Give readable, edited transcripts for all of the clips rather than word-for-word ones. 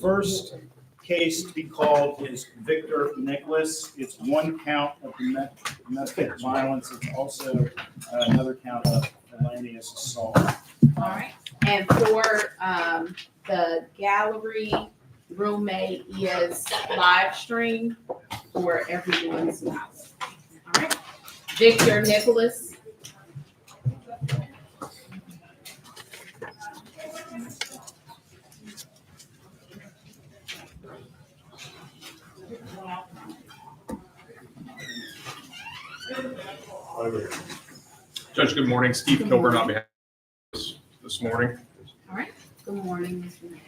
first case to be called is Victor Nicholas. It's one count of domestic violence. It's also another count of felonious assault. All right, and for the gallery roommate is live streamed for everyone's knowledge. All right, Victor Nicholas. Judge, good morning. Steve Kilburn on behalf of this morning. All right, good morning, Mr. Nicholas.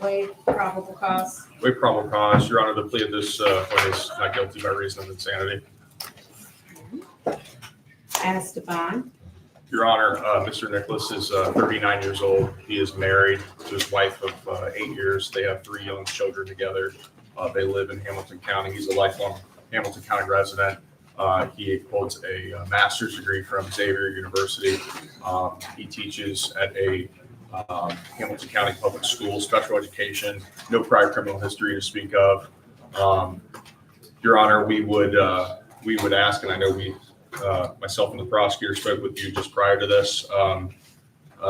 Waive probable cause. Waive probable cause. Your Honor, the plea of this one is not guilty by reason of insanity. As to bond. Your Honor, Mr. Nicholas is 39 years old. He is married to his wife of 8 years. They have 3 young children together. They live in Hamilton County. He's a lifelong Hamilton County resident. He holds a master's degree from Xavier University. He teaches at a Hamilton County public school, special education, no prior criminal history to speak of. Your Honor, we would ask, and I know myself and the prosecutor spoke with you just prior to this,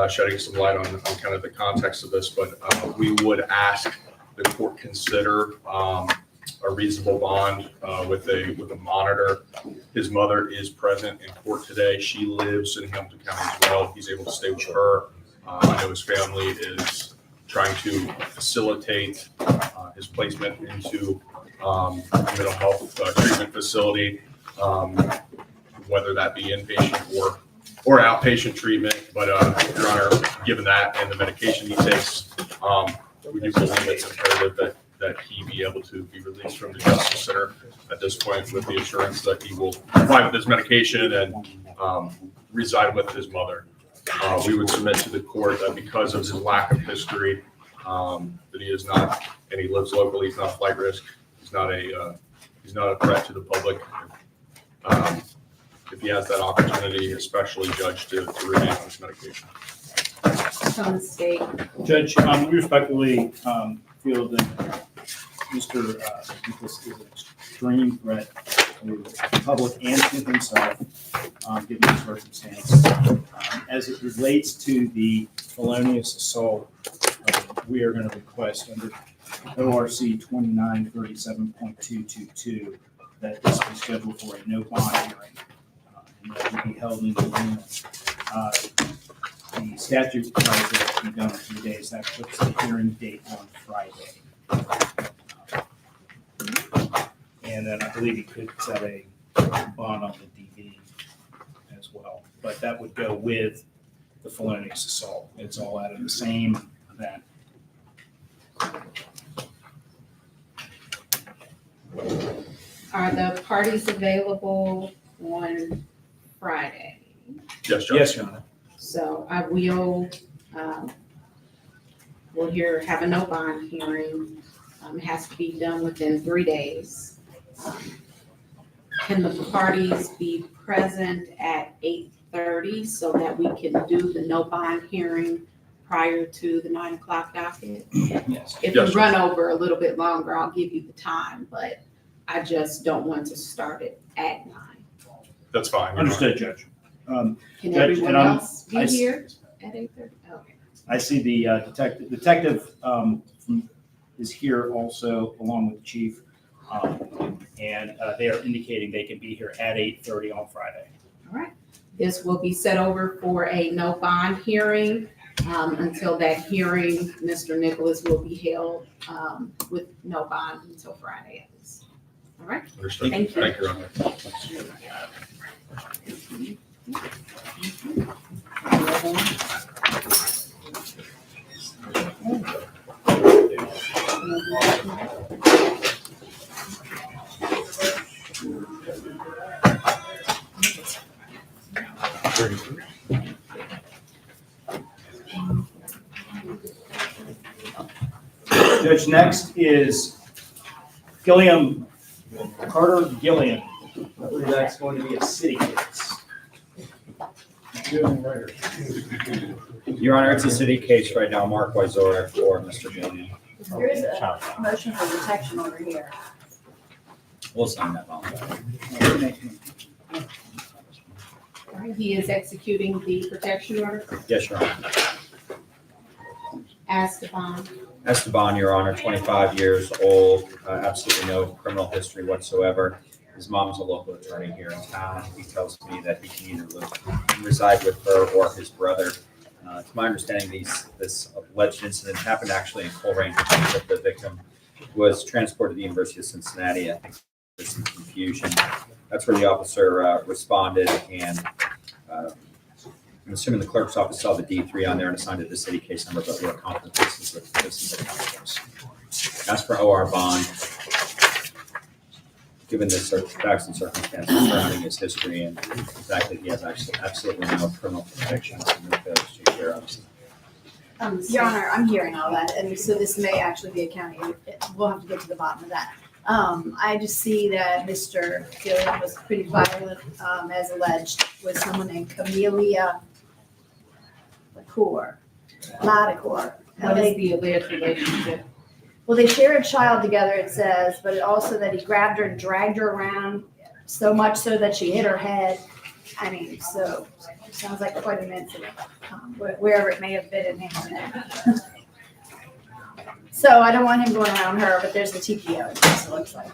shedding some light on kind of the context of this, but we would ask the court consider a reasonable bond with a monitor. His mother is present in court today. She lives in Hamilton County as well. He's able to stay with her. I know his family is trying to facilitate his placement into a mental health treatment facility, whether that be inpatient or outpatient treatment. But Your Honor, given that and the medication he takes, we do believe it's imperative that he be able to be released from the Justice Center at this point, with the assurance that he will comply with his medication and reside with his mother. We would submit to the court that because of his lack of history, that he is not, and he lives locally, he's not a flight risk, he's not a threat to the public. If he has that opportunity, especially judge to remain on his medication. Some state. Judge, we respectfully feel that Mr. Nicholas is an extreme threat to the public and to himself, given the circumstance. As it relates to the felonious assault, we are going to request under ORC 2937.222 that this be scheduled for a no bond hearing, and that will be held in the room. The statute requires that it be done in 3 days. That puts the hearing date on Friday. And then I believe he could set a bond on the DV as well. But that would go with the felonious assault. It's all out of the same event. Are the parties available on Friday? Yes, Judge. Yes, Your Honor. So I will, we'll have a no bond hearing. It has to be done within 3 days. Can the parties be present at 8:30 so that we can do the no bond hearing prior to the 9 o'clock docket? Yes. If Yes, we run over a little bit longer, I'll give you the time, but I just don't want to start it at 9. That's fine. Your Honor. Understood, Judge. Can Judge, everyone and else be here at 8:30? Okay. I see the detective is here also, along with the chief, and they are indicating they can be here at 8:30 on Friday. All right. This will be set over for a no bond hearing. Until that hearing, Mr. Nicholas will be held with no bond until Friday at least. All right. Understood. Thank you. Thank you, Your Honor. Judge, next is Carter Gilliam. I believe that's going to be a city case. Your Honor, it's a city case right now. Mark Wyzorek for Mr. Gillian. There is a motion for protection order here. We'll sign that bond. All right, he is executing the protection order. Yes, Your Honor. Esteban, Esteban, Your Honor, 25 years old, absolutely no criminal history whatsoever. His mom's a local attorney here in town. He tells me that he can either reside with her or his brother. To my understanding, this alleged incident happened actually in Coleraine, that the victim was transported to the University of Cincinnati. I think there's some confusion. That's where the officer responded, and I'm assuming the clerk's office saw the D3 on there and assigned it the city case number, but we're confident this is the county case. As for OR bond, given the facts and circumstances surrounding his history and the fact that he has absolutely no criminal convictions and no failures to care of. Your Honor, I'm hearing all that, and so this may actually be a county, we'll have to get to the bottom of that. I just see that Mr. Gillian was pretty violent, as alleged, with someone named Camellia Lacour. what is the alleged relationship? Well, they share a child together, it says, but it also that he grabbed her and dragged her around so much so that she hit her head. I mean, so it sounds like quite an incident, wherever it may have been in him. So I don't want him going around her, but there's the TPO, it looks like.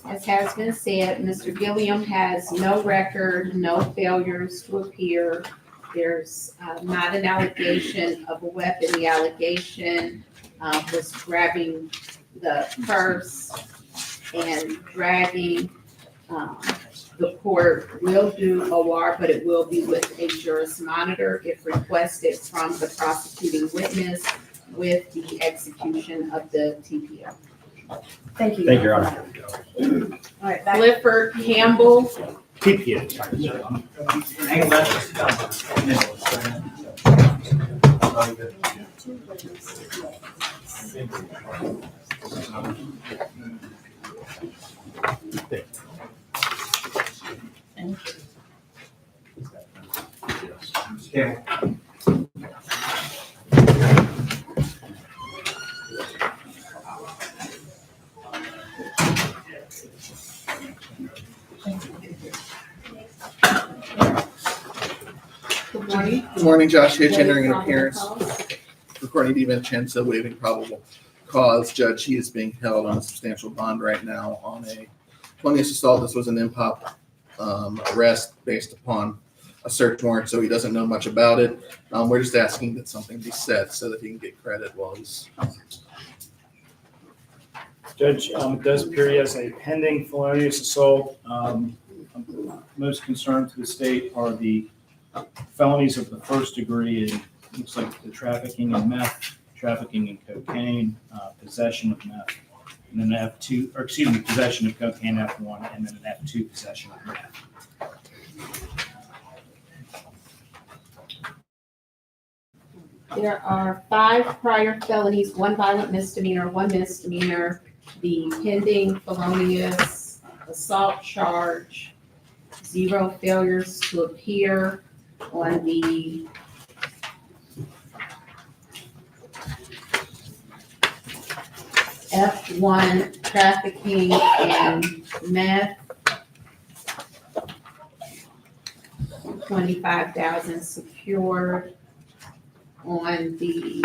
As has been said, Mr. Gilliam has no record, no failures to appear. There's not an allegation of a weapon. The allegation was grabbing the purse and dragging. The court will do OR, but it will be with a juris monitor if requested from the prosecuting witness with the execution of the TPO. Thank you. Thank you, Your Honor. All right, back. Clifford Campbell, TPA. good morning. Good morning, Josh Hitch, entering an What is appearance, probable cause? recording DiVincenzo, waiving probable cause. Judge, he is being held on a substantial bond right now on a felonious assault. This was an impop arrest based upon a search warrant, so he doesn't know much about it. We're just asking that something be said so that he can get credit while he's. Judge, it does appear he has a pending felonious assault. Most concerned to the state are the felonies of the first degree. It looks like the trafficking in meth, trafficking in cocaine, possession of meth, and then F2, or excuse me, possession of cocaine F1, and then an F2 possession of meth. There are 5 prior felonies, 1 violent misdemeanor, 1 misdemeanor. The pending felonious assault charge, 0 failures to appear on the F1 trafficking in meth, 25,000 secured. On the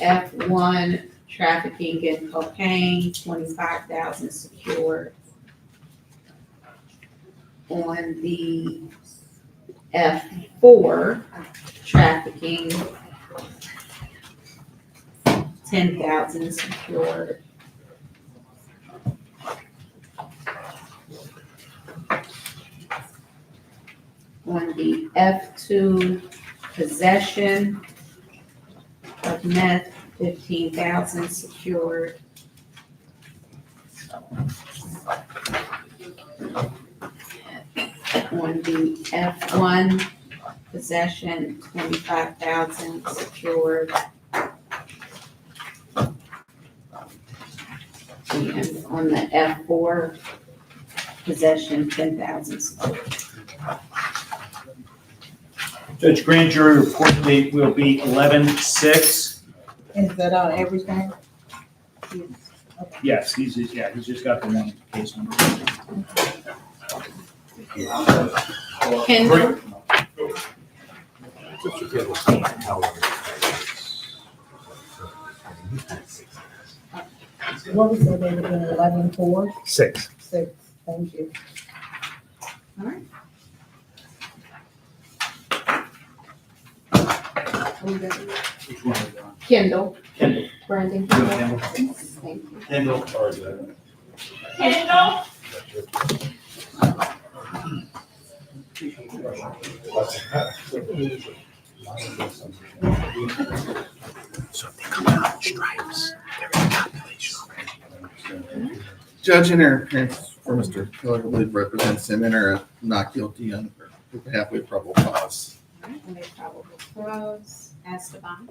F1 trafficking in cocaine, 25,000 secured. On the F4 trafficking, 10,000 secured. On the F2 possession of meth, 15,000 secured. On the F1 possession, 25,000 secured. And on the F4, possession, 10,000. Judge, grand jury report date will be 11/6. Is that on everything? Yes, he's just got the one case number. Kendall, What was the date again, 11/4? 6. 6, thank you. all right. Which one are we on? Kendall. Kendall. Brandon Kendall. Kendall. Thank you. Kendall. So if they come out in stripes, there is a calculation already. Judge, in her appearance for Mr. Keller, I believe represents him, in not guilty on behalf of probable cause. All right, and they probable cause, Esteban.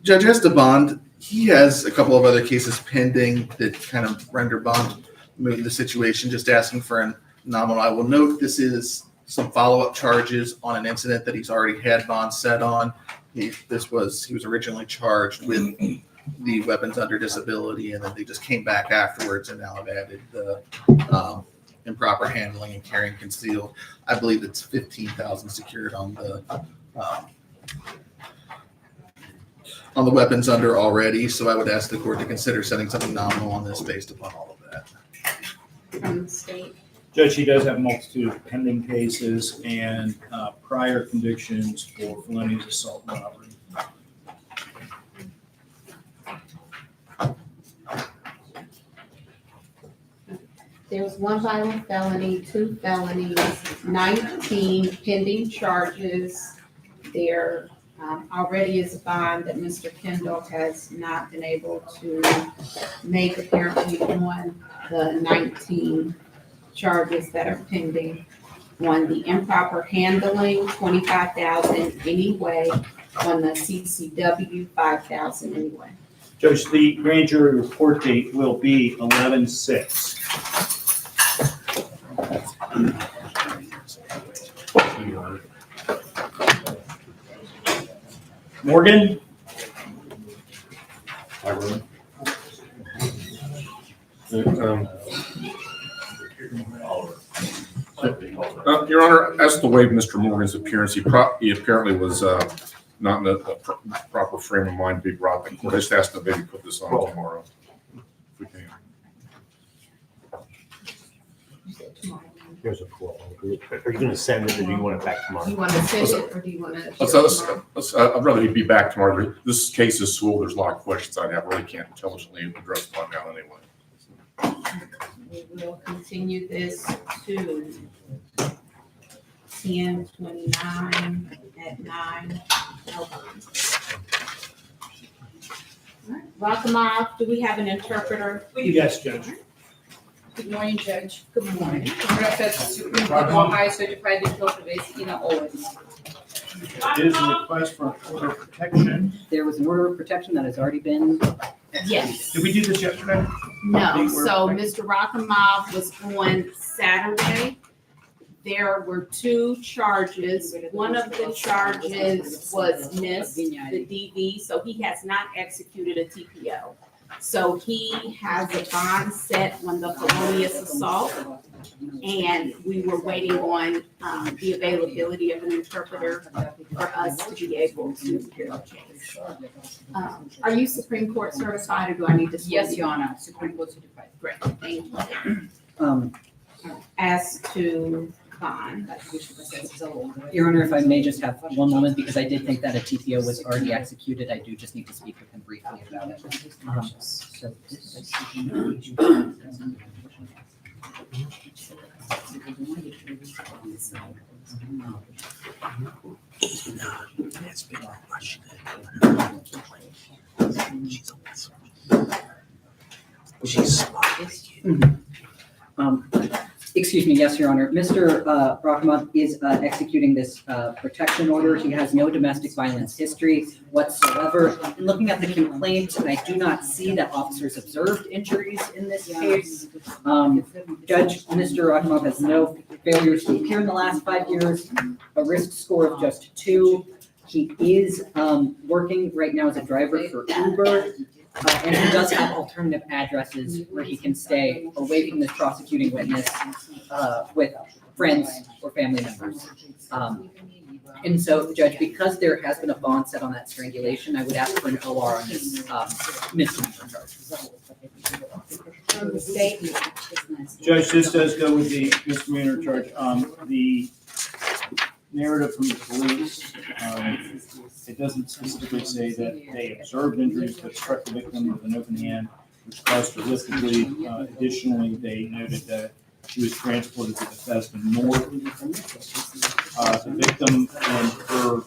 Judge Esteban, he has a couple of other cases pending that kind of render bond moot the situation, just asking for a nominal. I will note this is some follow-up charges on an incident that he's already had bond set on. He was originally charged with the weapons under disability, and then they just came back afterwards and now have added the improper handling and carrying concealed. I believe it's 15,000 secured on the weapons under already, so I would ask the court to consider setting something nominal on this based upon all of that. From the state. Judge, he does have a multitude of pending cases and prior convictions for felonious assault and robbery. There was one violent felony, 2 felonies, 19 pending charges. There already is a bond that Mr. Kendall has not been able to make apparently on the 19 charges that are pending. On the improper handling, 25,000 anyway. On the CCW, 5,000 anyway. Judge, the grand jury report date will be 11/6. Morgan? Your Honor, as to the way Mr. Morgan's appearance, he apparently was not in the proper frame of mind to be brought to court. I just asked him to maybe put this on tomorrow. If we can. Here's a quote. Are you going to send it or do you want it back Do tomorrow? you want to send it or do you want to? I'd rather he'd be back tomorrow. This case is swool. There's a lot of questions I really can't intelligently address by now anyway. We will continue this to 10/29 at 9. Welcome off. Do we have an interpreter? Yes, Judge. Good morning, Judge. Good morning. Reference Supreme Court of Ohio Certified Interpreter Ina Owens. It is a request for order of protection. There was an order of protection that has already been. Yes. Did we do this yesterday? No, so Mr. Rockamov was on Saturday. There were 2 charges. One of the charges was missed, the DV, so he has not executed a TPO. So he has a bond set on the felonious assault, and we were waiting on the availability of an interpreter for us to be able to hear the case. Are you Supreme Court certified, or do I need to? Yes, Your Honor, Supreme Court Certified. Great, thank you. Um, As to bond. Your Honor, if I may just have one moment, because I did think that a TPO was already executed. I do just need to speak with him briefly about it. So this- It's been rushed. She's smart. It Excuse me, yes, Your Honor. Mr. Rachmat is executing this protection order. He has no domestic violence history whatsoever. In looking at the complaint, I do not see that officers observed injuries in this case. Judge, Mr. Rachmat has no failures to appear in the last 5 years, a risk score of just 2. He is working right now as a driver for Uber. And he does have alternative addresses where he can stay away from this prosecuting witness with friends or family members. And so, Judge, because there has been a bond set on that strangulation, I would ask for an OR on this misdemeanor charge. From the state. Judge, this does go with the misdemeanor charge. The narrative from the police, it doesn't specifically say that they observed injuries but struck the victim with an open hand, which caused her to lift the bleed. Additionally, they noted that she was transported to Bethesda North. The victim and her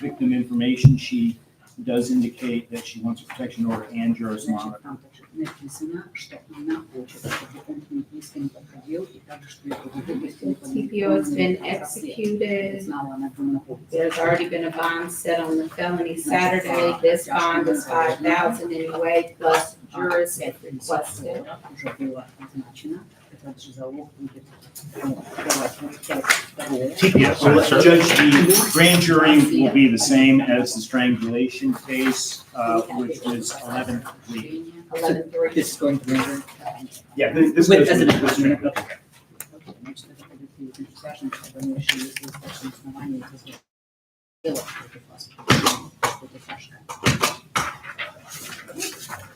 victim information sheet does indicate that she wants a protection order and juris monitor. TPO has been executed. There's already been a bond set on the felony Saturday. This bond is $5,000 anyway, plus juris if requested. Judge, the grand jury will be the same as the strangulation case, which was 11-3. 11-3. This is going to be. Yeah, this With goes as with an the strangulation.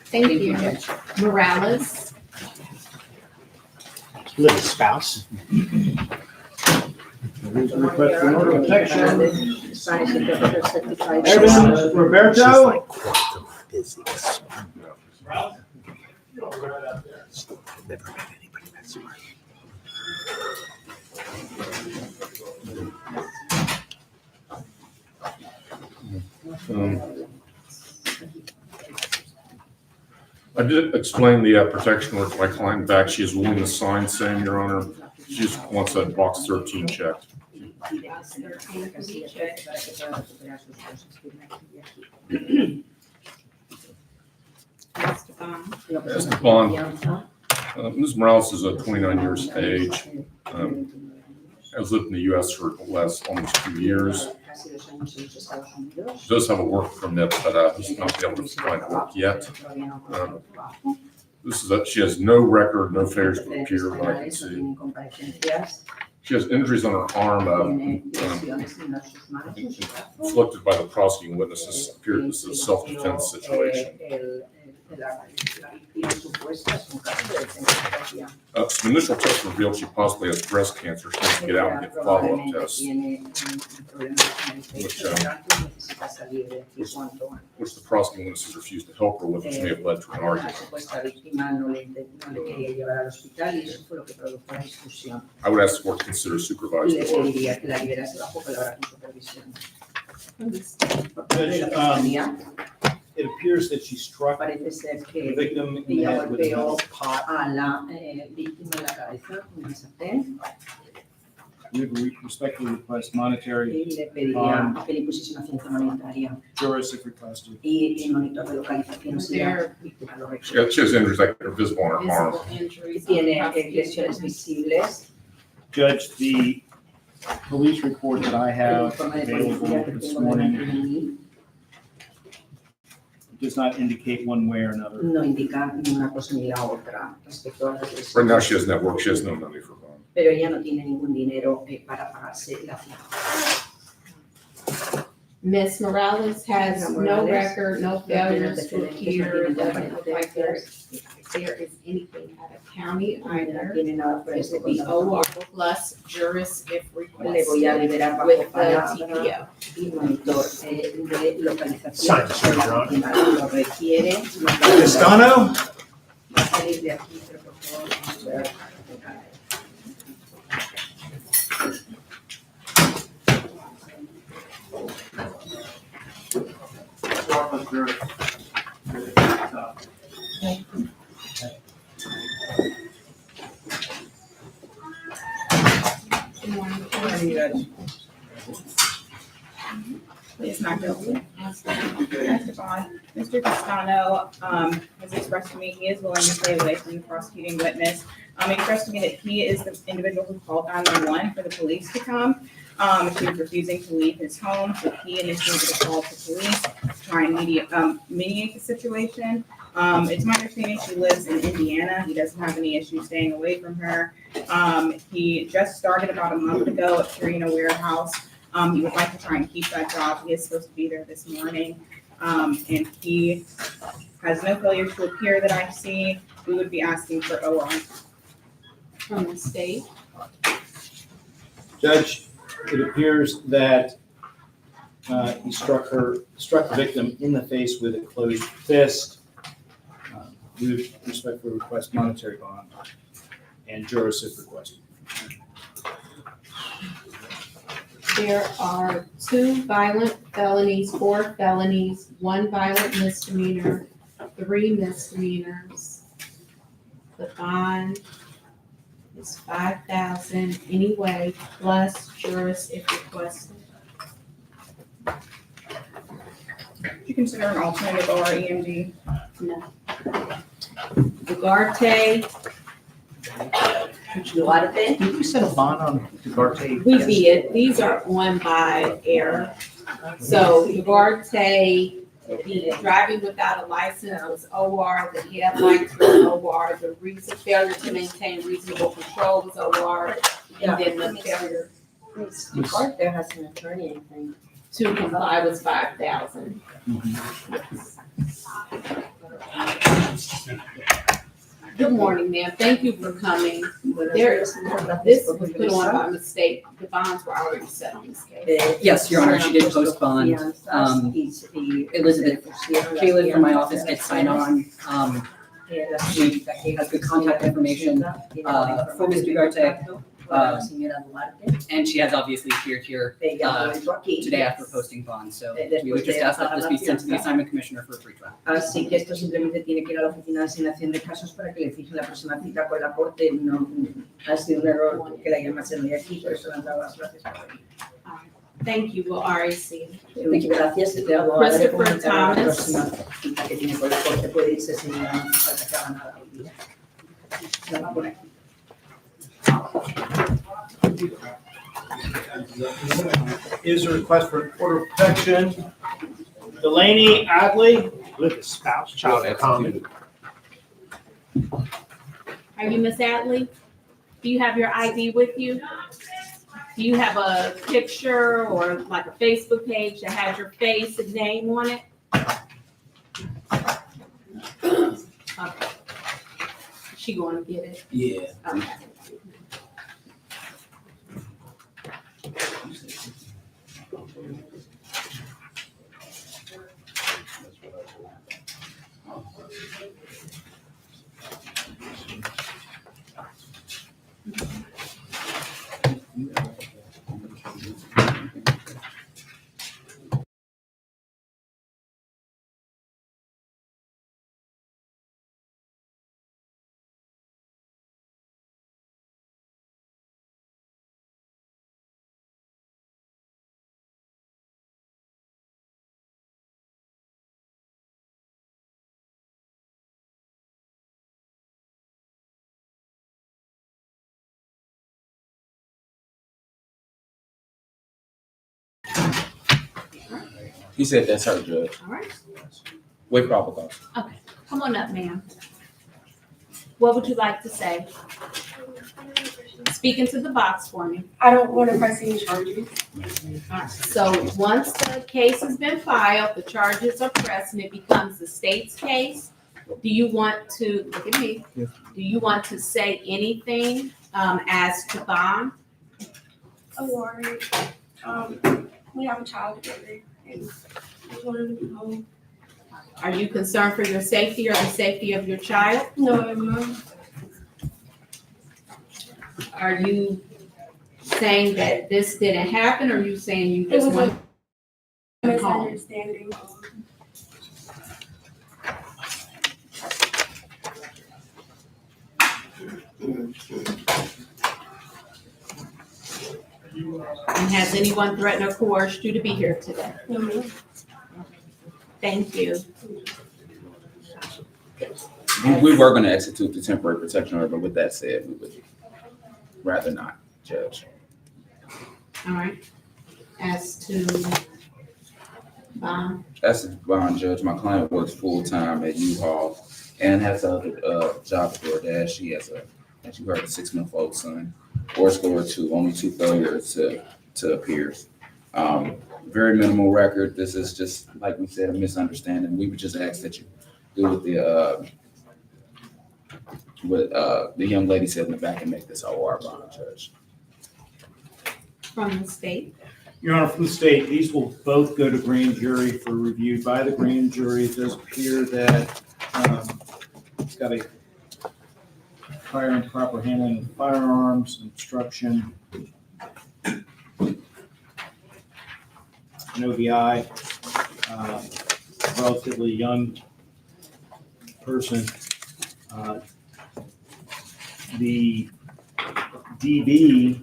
Thank you. Morales. Little spouse. Request for order of protection. Everyone. Evan Roberto. Quantum physics. Never met anybody that smart. I did explain the protection order to my client. In fact, she is willing to sign, saying, Your Honor, she just wants that box 13 checked. Box 13 to be checked. Esteban. Esteban, Ms. Morales is 29 years of age. Has lived in the U.S. for the last almost 2 years. She does have a work permit, but has not been able to find work yet. She has no record, no failures to appear, that I can see. She has injuries on her arm, inflicted by the prosecuting witnesses. Appeared this is a self-defense situation. Some initial tests revealed she possibly has breast cancer. She needs to get out and get follow-up tests, which the prosecuting witnesses refused to help her with, which may have led to an argument. I would ask the court to consider supervised release. Judge, it appears that she struck the victim in the head with a metal pot. We would respectfully request monetary juris if requested. She has injuries like are visible on her arm. Visible injuries. Judge, the police report that I have available this morning does not indicate one way or another. Right now, she doesn't have work. She has no money for bond. Pero ella no tiene ningún dinero para pagarse la fianza. Ms. Morales has no record, no failures to appear. It doesn't look like there is anything out of county either. It will be OR plus juris if Le voy a requested liberar bajo with the palabra TPO. y monitor de localización. Sign, Your Honor. Si lo requiere, Castano? va a salir de aquí, pero por favor, vamos a ver. Lozano, has expressed to me he is willing to stay away from the prosecuting witness. He expressed to me that he is the individual who called 911 for the police to come. He was refusing to leave his home, so he initiated a call to police to try and mediate the situation. It's my understanding she lives in Indiana. He doesn't have any issue staying away from her. He just started about a month ago at Purina Warehouse. He would like to try and keep that job. He is supposed to be there this morning. And he has no failure to appear that I see. We would be asking for OR. From the state. Judge, it appears that he struck the victim in the face with a closed fist. We would respectfully request monetary bond and jurors if requested. There are 2 violent felonies, 4 felonies, 1 violent misdemeanor, 3 misdemeanors. The bond is $5,000 anyway, plus jurors if requested. Would you consider an alternative OR EMD? No. Ugarte, Did we set a bond on Dugarte? we did, these are on by error. So Ugarte, the driving without a license was OR, the headlights was OR, the failure to maintain reasonable control was OR, and then the failure There has an attorney, I think. to comply was $5,000. Good morning, ma'am. Thank you for coming. This was put on by mistake. The bonds were already set on this case. Yes, Your Honor, she did post bond. Elizabeth Caleb from my office did sign on. She has good contact information for Ms. Dugarte. And she has obviously appeared here today after posting bond. So we would just ask that this be sent to the assignment commissioner for a free trial. Así que esto simplemente tiene que ir a la oficina de asignación de casos para que le fije la próxima cita con la corte. No ha sido un error que la llamasen de aquí, por eso le han dado las gracias por venir. Thank you, we'll already see. Muchas gracias. Te hago a Christopher comentar la Thomas. próxima cita que tiene con la corte. Puede irse sin no hace falta que haga nada hoy día. La va a poner. Is a request for order of protection. Delaney Adley, With a spouse, child, and common. Are you Miss Adley? Do you have your ID with you? Do you have a picture or like a Facebook page that has your face and name on it? Okay. She going to get it? Yeah. Okay. He said that's her, Judge. All right. Wait, proper cause. Okay. Come on up, ma'am. What would you like to say? Speak into the box for me. I don't want to press any charges. All right. So once the case has been filed, the charges are pressed, and it becomes the state's case. Do you want to, look at me, Yes. do you want to say anything as to bond? Award. We have a child together and I just wanted to be home. Are you concerned for your safety or the safety of your child? No, I'm not. Are you saying that this didn't happen, or are you saying you It just was want a to home? misunderstanding. And has anyone threatened or coerced you to be here today? No, Thank you. We were gonna execute the temporary protection order, but with that said, we would rather not, Judge. All right. As to bond, That's a bond, Judge. My client works full-time at U-Haul and has a job at DoorDash. She has as you heard, a 6-month-old son. Or score 2, only 2 failures to appears. Very minimal record. This is just, like we said, a misunderstanding. We would just ask that you do what the young lady said in the back and make this OR bond, Judge. from the state. Your Honor, from the state, these will both go to grand jury for review by the grand jury. It does appear that it's got a prior improper handling of firearms, obstruction, an OVI, relatively young person. The DB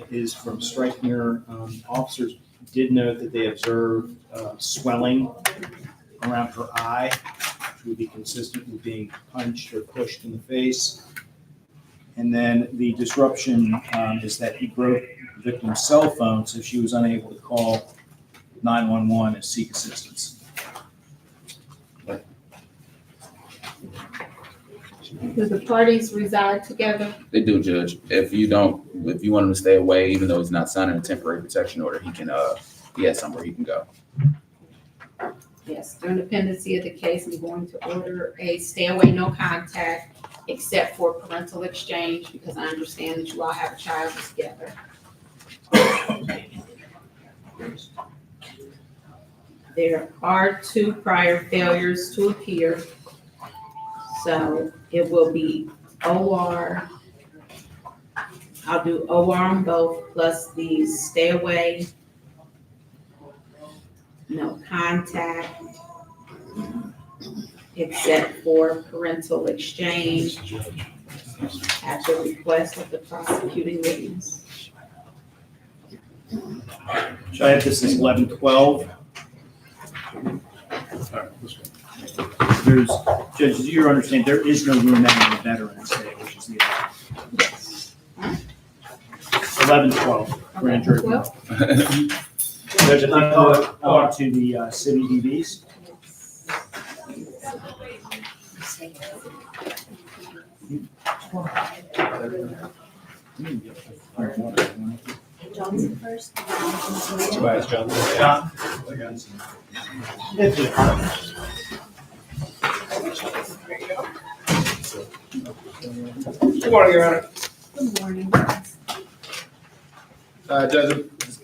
is from striking her. Officers did note that they observed swelling around her eye, which would be consistent with being punched or pushed in the face. And then the disruption is that he broke the victim's cell phone, so she was unable to call 911 and seek assistance. Do the parties reside together? They do, Judge. If you want him to stay away, even though he's not signing a temporary protection order, he has somewhere he can go. Yes, during the pendency of the case, I'm going to order a stay away, no contact, except for parental exchange, because I understand that you all have a child together. There are 2 prior failures to appear. So it will be OR. I'll do OR on both, plus the stay away, no contact, except for parental exchange at the request of the prosecuting witness. So I have this as 11-12. There's, Judge, as you understand, there is no room now in the Veterans Day, which is the 11-12 grand jury. 11-12? Judge, if I call it on to the city DBs. Johnson first. Tobias Johnson. Good morning, Your Honor. Good morning. Judge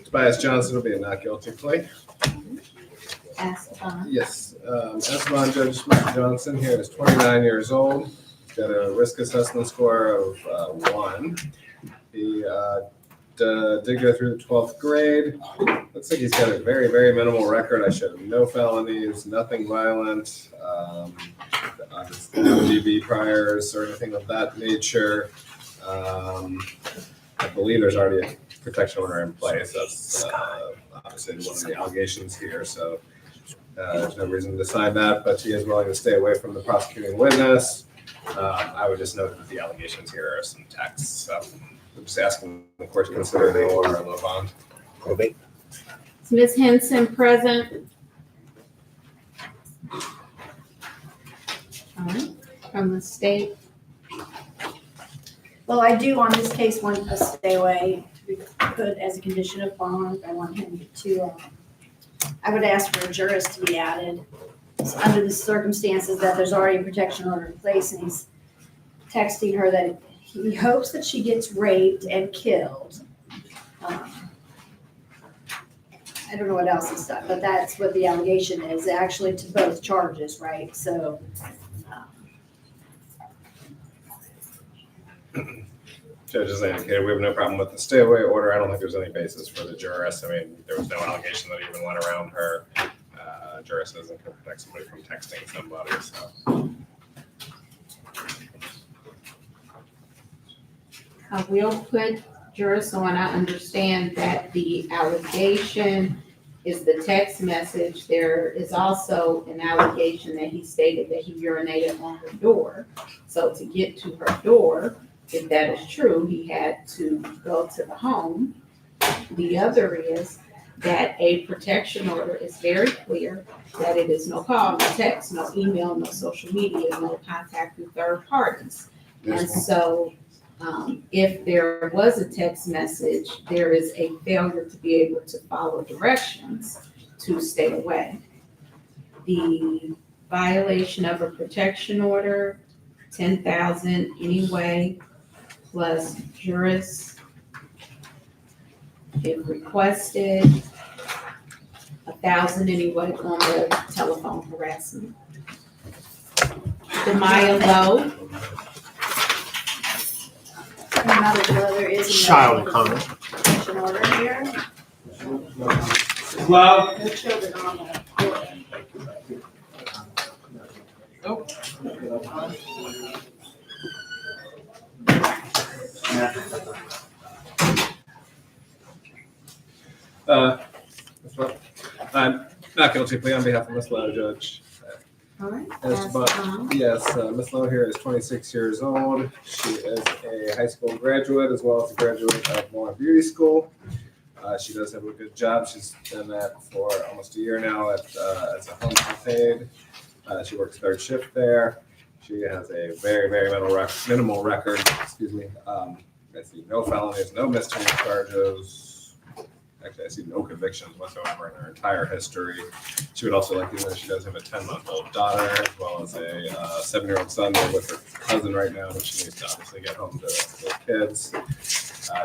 Tobias Johnson will be a not guilty plea. Ask bond. Yes, Esteban Judge Mr. Johnson here is 29 years old. He's got a risk assessment score of 1. He did go through the 12th grade. Looks like he's got a very, very minimal record. I showed him no felonies, nothing violent, no DB priors or anything of that nature. I believe there's already a protection order in place. That's obviously one of the allegations here. So there's no reason to sign that, but he is willing to stay away from the prosecuting witness. I would just note that the allegations here are some text. So I'm just asking the court to consider the order of the bond. Probate. Is Ms. Henson present? All right, from the state. Well, I do on this case want a stay away to be put as a condition of bond. I want him to, I would ask for a jurist to be added. So under the circumstances that there's already a protection order in place, and he's texting her that he hopes that she gets raped and killed. I don't know what else is done, but that's what the allegation is, actually to both charges, right? So, Judge has indicated we have no problem with the stay away order. I don't think there's any basis for the jurist. I mean, there was no allegation that he even went around her. Jurist isn't going to protect somebody from texting somebody, so. I will put jurors on. I understand that the allegation is the text message. There is also an allegation that he stated that he urinated on her door. So to get to her door, if that is true, he had to go to the home. The other is that a protection order is very clear that it is no call, no text, no email, no social media, no contact with third parties. And so if there was a text message, there is a failure to be able to follow directions to stay away. The violation of a protection order, 10,000 anyway, plus juris if requested, 1,000 anyway on the telephone harassment. Demaya Lowe, No matter whether there is a Child comment. protection order here. Hello? No children on the order. I'm not guilty plea on behalf of Ms. Lowe, Judge. all right, Yes, that's but, yes, Ms. Lowe here is 26 years old. She is a high school graduate as well as a graduate of Moore Beauty School. She does have a good job. She's done that for almost a year now as a home health aide. She works third shift there. She has a very, very minimal record, excuse me. I see no felonies, no misdemeanor charges. Actually, I see no convictions whatsoever in her entire history. She would also like to know that she does have a 10-month-old daughter, as well as a 7-year-old son. They're with her cousin right now, but she needs to obviously get home to the kids.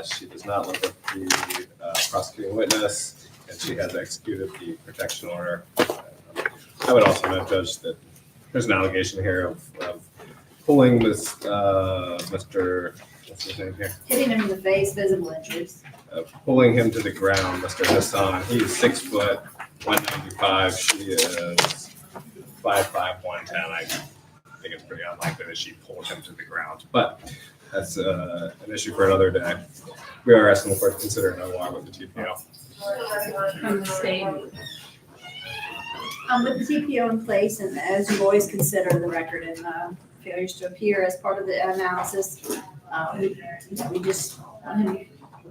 She does not live with the prosecuting witness, and she has executed the protection order. I would also note, Judge, that there's an allegation here of pulling this Mr. What's his name here? Hitting him in the face, visible injuries. Pulling him to the ground, Mr. Hassan. He's 6 foot, 195. She is 5'5", 110. I think it's pretty unlikely that she pulled him to the ground, but that's an issue for another day. We are asking the court to consider an OR with the TPO. from the state. With the TPO in place, and as you always consider the record and failures to appear as part of the analysis, we just want him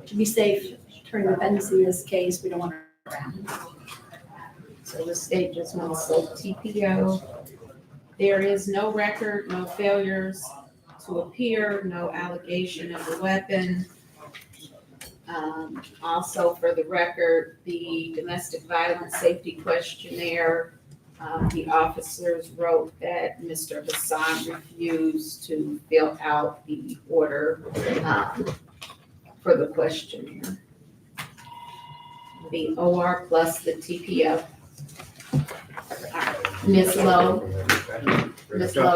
to be safe during the pendency of this case. We don't want her around. So the state just wants the TPO. There is no record, no failures to appear, no allegation of a weapon. Also, for the record, the domestic violence safety questionnaire, the officers wrote that Mr. Hassan refused to fill out the order for the questionnaire. The OR plus the TPO. Ms. Lowe,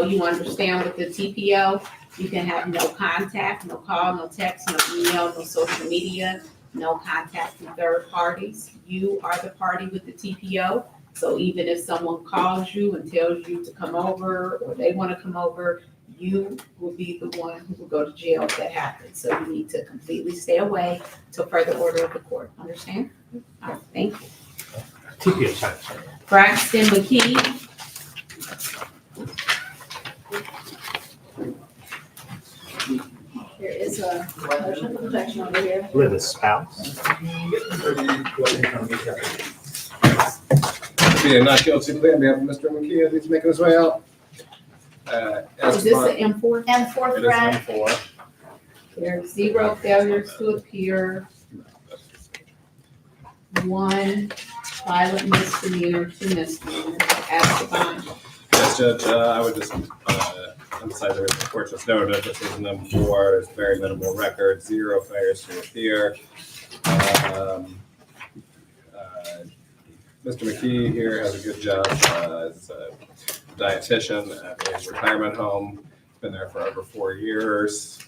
you understand with the TPO, you can have no contact, no call, no text, no email, no social media, no contact with third parties. You are the party with the TPO. So even if someone calls you and tells you to come over, or they want to come over, you will be the one who will go to jail if that happens. So you need to completely stay away till further order of the court. Understand? All right, thank you. TPO. Braxton McKee. There is a motion for protection over here. With a spouse. Being not guilty plea on behalf of Mr. McKee, as he's making his way out. Is this an M4? M4 It is threat. M4. There's 0 failures to appear. 1 violent misdemeanor, 2 misdemeanors. Ask the bond. Yes, Judge, I would just emphasize that the court just noted this is an M4, it's very minimal record, 0 failures to appear. Mr. McKee here has a good job as a dietitian at a retirement home. Been there for over 4 years.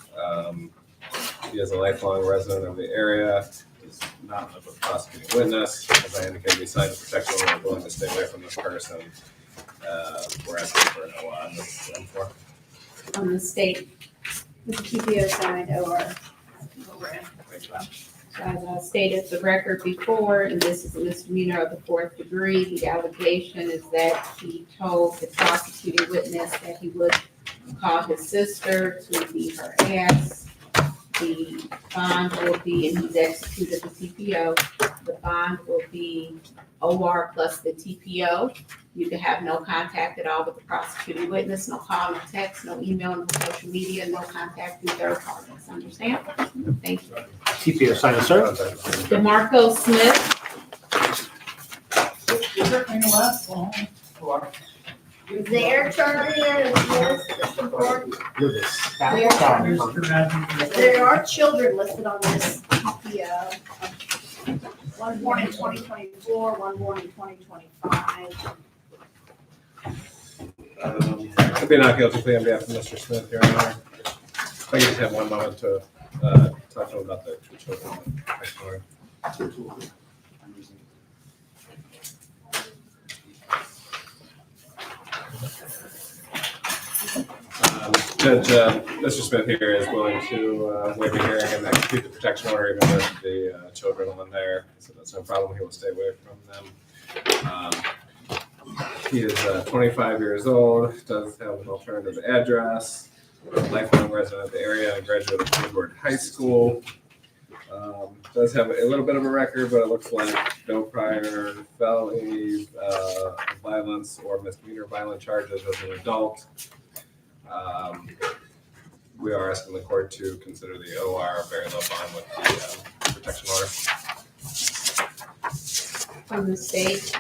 He is a lifelong resident of the area. He's not a prosecuting witness. As I indicated, he signed a protection order. We're willing to stay away from this person. We're asking for an OR on this M4. From the state. With the TPO signed or over. So as I stated the record before, and this is a misdemeanor of the 4th degree, the allegation is that he told the prosecuting witness that he would call his sister to beat her ass. The bond will be, and he's executed the TPO, the bond will be OR plus the TPO. You can have no contact at all with the prosecuting witness, no call, no text, no email, no social media, no contact through third parties. Understand? Thank you. TPO sign and serve. DeMarco Smith, Their attorney is this important. You're the staff There- attorney. There are children listed on this TPO. One born in 2024, one born in 2025. I'd be not guilty plea on behalf of Mr. Smith, Your Honor. If I could just have one moment to talk to him about the two children. Judge, Mr. Smith here is willing to waive a hearing and execute the protection order even with the children on there. So that's no problem. He will stay away from them. He is 25 years old, does have an alternative address, lifelong resident of the area, and graduate of Woodward High School. Does have a little bit of a record, but it looks like no prior felony violence or misdemeanor violent charges as an adult. We are asking the court to consider the OR very low bond with the protection order. from the state.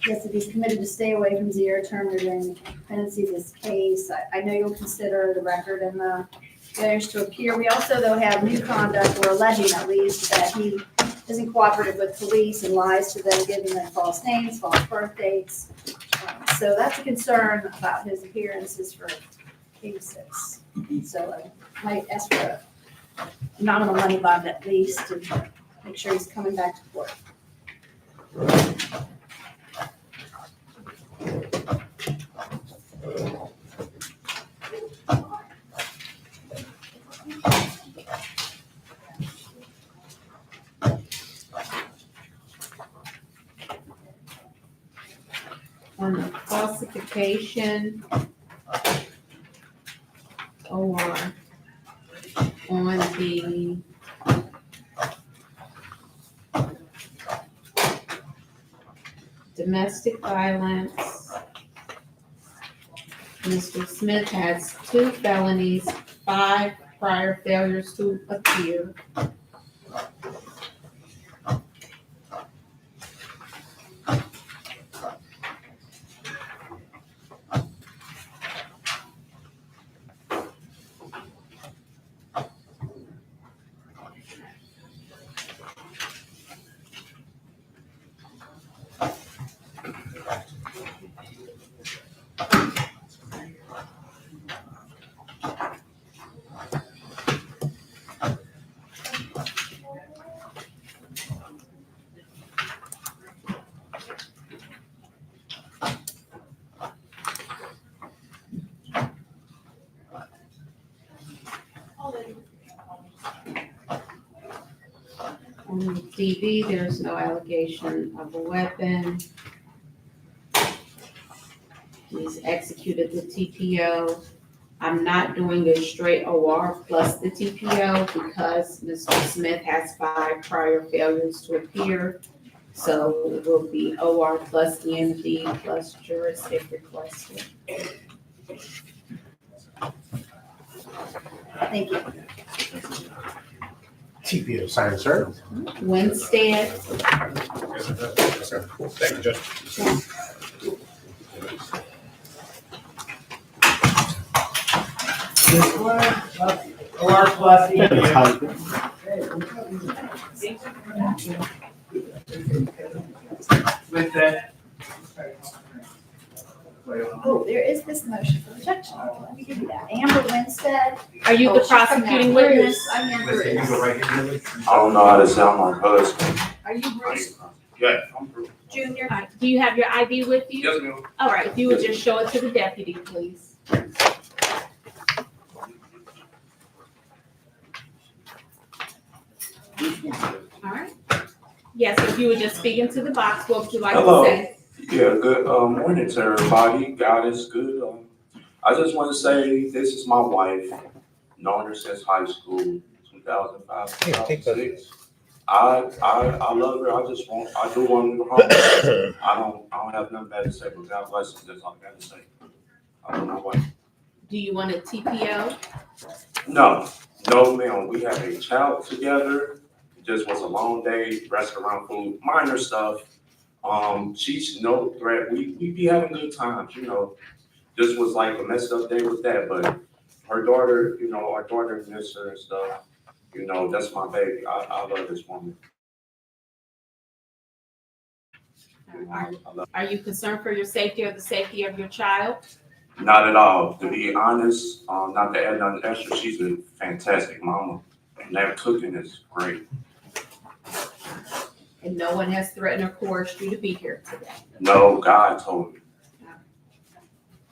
Yes, if he's committed to stay away from zero term during the pendency of this case, I know you'll consider the record and the failures to appear. We also, though, have new conduct, we're alleging at least, that he isn't cooperative with police and lies to them, giving them false names, false birth dates. So that's a concern about his appearances for cases. So I might ask for a nominal money bond at least to make sure he's coming back to court. On the falsification or on the domestic violence, Mr. Smith has 2 felonies, 5 prior failures to appear. On the DV, there's no allegation of a weapon. He's executed the TPO. I'm not doing a straight OR plus the TPO because Mr. Smith has 5 prior failures to appear. So it will be OR plus EMD plus juris if requested. Thank you. TPO sign and serve. Winstead, Thank you, Judge. OR plus with that. Oh, there is this motion for protection. Let me give you that. Amber Winstead. are you the prosecuting witness? I'm Amber. I don't know how to sound my husband. Are you Bruce Yeah. Junior? All right, do you have your ID with you? Yes, ma'am. All right, if you would just show it to the deputy, please. All right. Yes, if you would just speak into the box, what would you like Hello. to say? Yeah, good morning to everybody. God is good. I just want to say this is my wife. Known her since high school, 2005, 2006. I love her. I do want to go home. I don't have nothing bad to say, but God bless her. That's all I got to say. I love my wife. Do you want a TPO? No, no, ma'am. We had a child together. It just was a long day, restaurant food, minor stuff. She's no threat. We be having good times, you know. This was like a messed up day with that, but her daughter, you know, our daughter missed her and stuff. You know, that's my baby. I love this woman. Are you concerned for your safety or the safety of your child? Not at all. To be honest, not to add nothing extra, she's a fantastic mama. And that cooking is great. And no one has threatened or coerced you to be here today? No, God told me.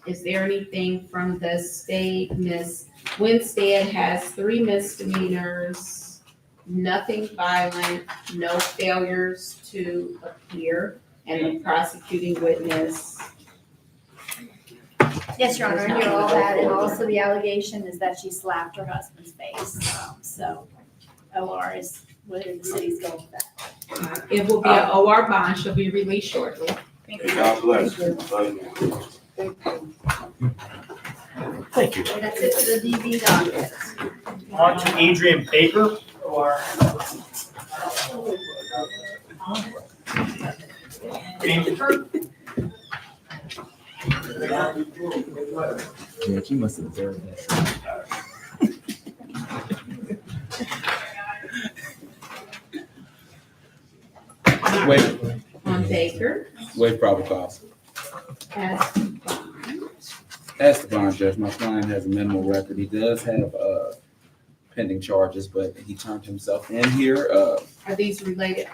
Is there anything from the state? Miss Winstead has 3 misdemeanors, nothing violent, no failures to appear, and the prosecuting witness. Yes, Your Honor, I hear all that, and also the allegation is that she slapped her husband's face. So OR is where the city's going with that. It will be an OR bond. She'll be released shortly. Hey, God bless. Love you. Thank you. And that's it for the DV docket. On to Adrian Baker. Yeah, she must have observed that. Wait, On Baker, wait, probable cause. As the bond judge, my client has a minimal record. He does have pending charges, but he turned himself in here are these related?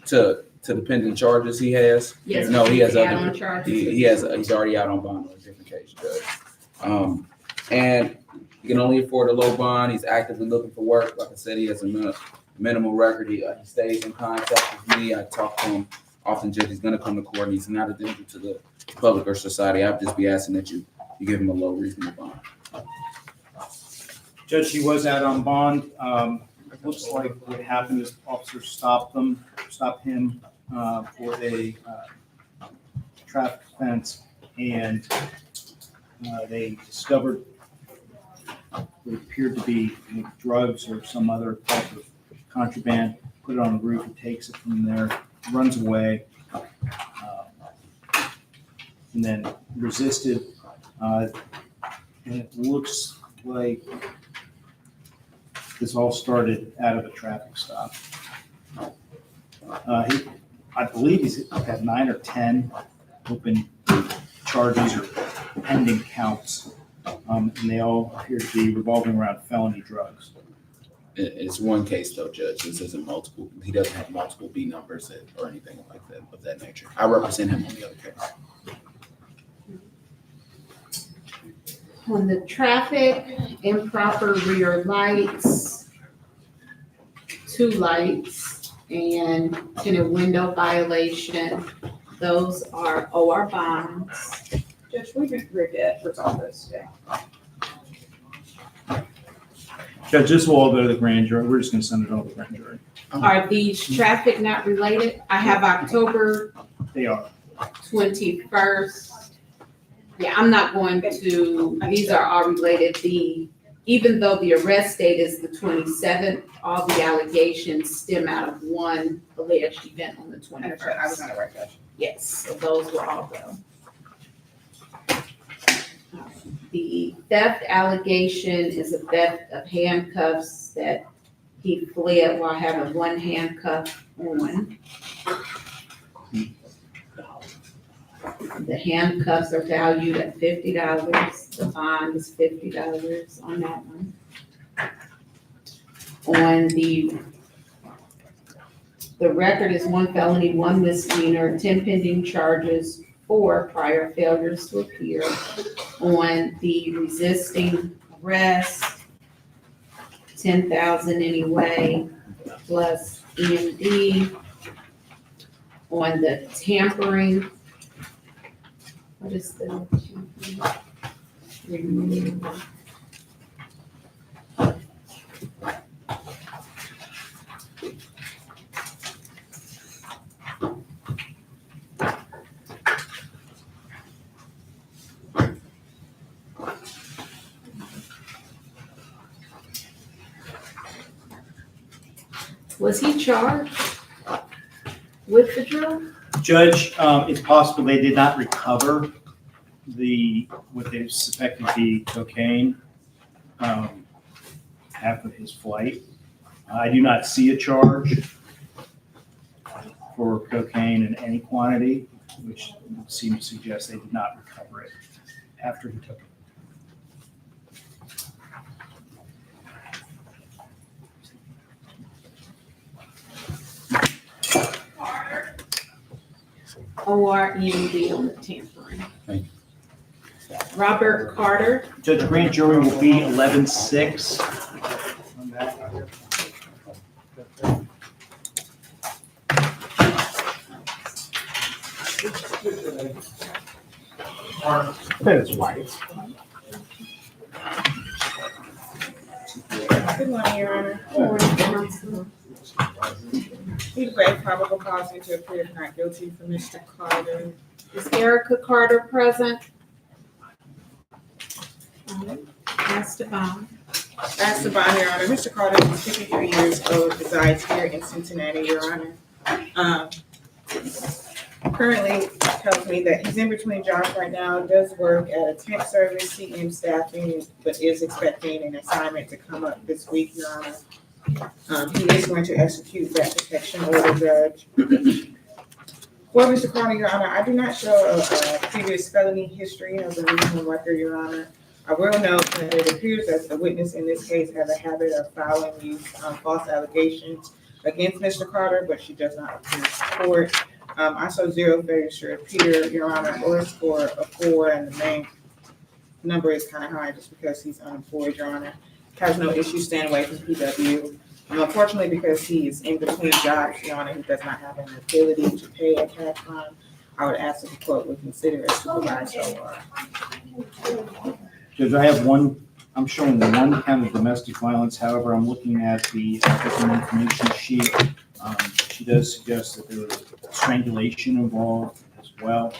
to the pending charges he has. Yes. No, he has the other. add-on charges? He's already out on bond on a different case, Judge. And he can only afford a low bond. He's actively looking for work. Like I said, he has a minimal record. He stays in contact with me. I talk to him often. Judge, he's going to come to court, and he's not a danger to the public or society. I'd just be asking that you give him a low reasonable bond. Judge, he was out on bond. It looks like what happened is officers stopped him for a traffic offense, and they discovered what appeared to be drugs or some other type of contraband, put it on the roof, and takes it from there, runs away, and then resisted. And it looks like this all started out of a traffic stop. I believe he's had 9 or 10 open charges or pending counts, and they all appear to be revolving around felony drugs. It's one case though, Judge. This isn't multiple. He doesn't have multiple B numbers or anything like that of that nature. I represent him on the other case. On the traffic, improper rear lights, 2 lights, and in a window violation, those are OR bonds. Judge, we can resolve this today. Judge, this will all go to the grand jury. We're just gonna send it all to the grand jury. Are these traffic not related? I have October They are. 21st. Yeah, I'm not going to, these are all related. Even though the arrest date is the 27th, all the allegations stem out of one alleged event on the 21st. I was not aware, Judge. Yes, so those will all go. The theft allegation is a theft of handcuffs that he fled while having one handcuff on. The handcuffs are valued at $50. The bond is $50 on that one. On the record is 1 felony, 1 misdemeanor, 10 pending charges, 4 prior failures to appear. On the resisting arrest, $10,000 anyway, plus EMD on the tampering. What is the? Was he charged with the drill? Judge, it's possible they did not recover what they suspected to be cocaine after his flight. I do not see a charge for cocaine in any quantity, which would seem to suggest they did not recover it after he took it. OR EMD on the tampering. Thank you. Robert Carter, Judge, grand jury will be 11-6. That's white. Good morning, Your Honor. We grant probable cause to appear not guilty for Mr. Carter. is Erica Carter present? Esteban. Esteban, Your Honor. Mr. Carter is 53 years old, resides here in Cincinnati, Your Honor. Currently tells me that he's in between jobs right now, does work at a temp service, CM staffing, but is expecting an assignment to come up this week, Your Honor. He is going to execute that protection order, Judge. For Mr. Carter, Your Honor, I do not show a previous felony history of the regional record, Your Honor. I will note that it appears that the witness in this case has a habit of filing these false allegations against Mr. Carter, but she does not appear in court. I saw 0 failures to appear, Your Honor, or score a 4, and the main number is kind of high just because he's unemployed, Your Honor. Has no issue staying away from PW. Unfortunately, because he is in between jobs, Your Honor, he does not have an ability to pay a cash fine. I would ask that the court would consider a supervised OR. Judge, I have I'm showing one count of domestic violence. However, I'm looking at the victim information sheet. She does suggest that there was strangulation involved as well.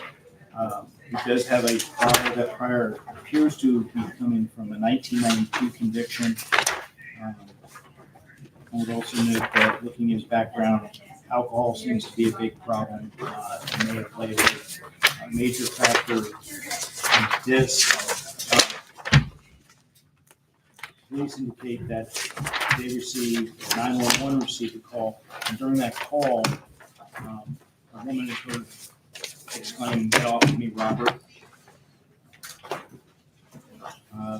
He does have a prior, that prior appears to be coming from a 1992 conviction. I would also note that looking at his background, alcohol seems to be a big problem. It may have played a major factor in this. Police indicate that they received, 911 received a call, and during that call, a woman is heard exclaiming, "Get off of me, Robert."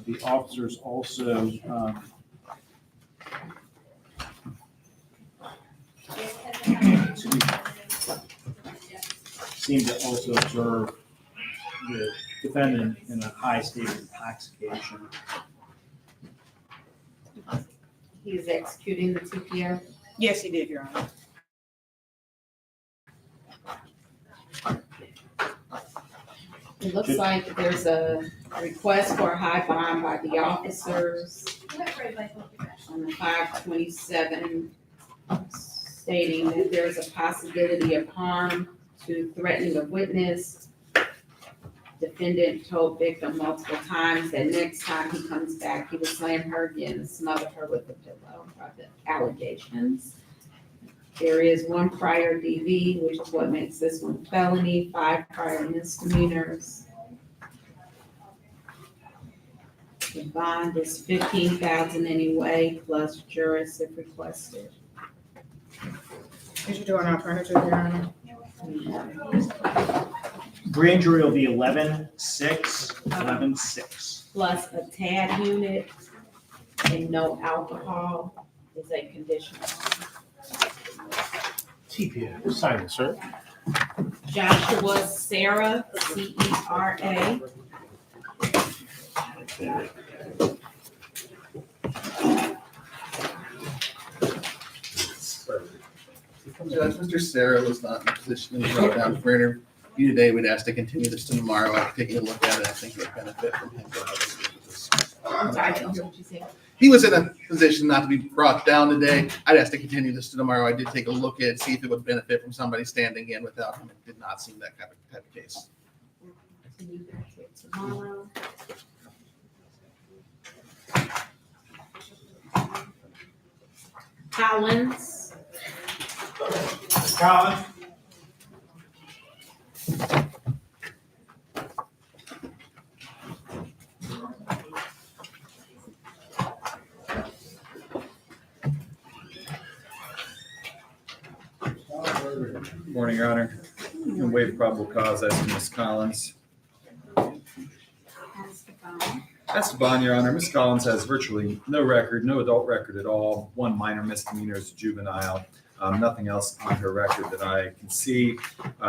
The officers also seem to also observe the defendant in a high state of intoxication. He is executing the TPO. Yes, he did, Your Honor. It looks like there's a request for a high bond by the officers on the 527 stating that there's a possibility of harm to threatening a witness. Defendant told victim multiple times that next time he comes back, he will slam her again and smother her with a pillow by the allegations. There is 1 prior DV, which is what makes this one felony, 5 prior misdemeanors. The bond is $15,000 anyway, plus juris if requested. Did you do an alternative, Your Honor? Grand jury will be 11-6, 11-6. Plus a TAD unit and no alcohol is a condition. TPA, sign it, sir. Joshua Sarah, CERA. Judge, Mr. Sarah was not in a position to go down for interview today. We'd ask to continue this to tomorrow. I'm taking a look at it. I think it would benefit from him. I'm sorry, I didn't hear what you said. He was in a position not to be brought down today. I'd ask to continue this to tomorrow. I did take a look at it, see if it would benefit from somebody standing in without him. It did not seem that type of case. Tomorrow. Collins. Collins? Good morning, Your Honor. And waive probable cause as to Ms. Collins. Esteban, Your Honor, Ms. Collins has virtually no record, no adult record at all, one minor misdemeanor as a juvenile, nothing else on her record that I can see.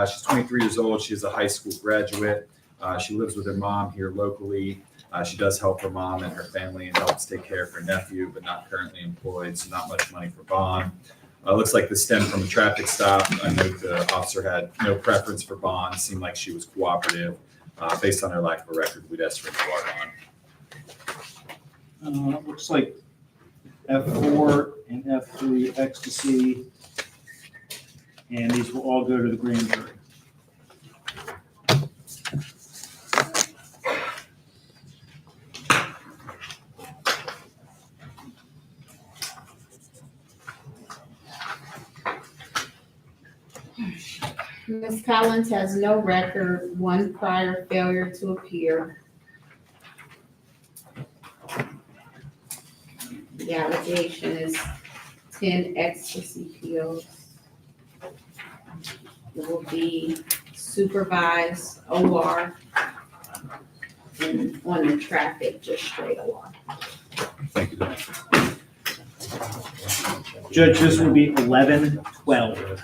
She's 23 years old. She is a high school graduate. She lives with her mom here locally. She does help her mom and her family and helps take care of her nephew, but not currently employed, so not much money for bond. Looks like this stemmed from a traffic stop. I note the officer had no preference for bond, seemed like she was cooperative. Based on her lack of a record, we'd ask for a bar bond. Looks like F4 and F3 ecstasy, and these will all go to the grand jury. Ms. Collins has no record, one prior failure to appear. The allegation is 10 ecstasy pills. It will be supervised OR and on the traffic, just straight OR. Thank you. Judge, this will be 11-12.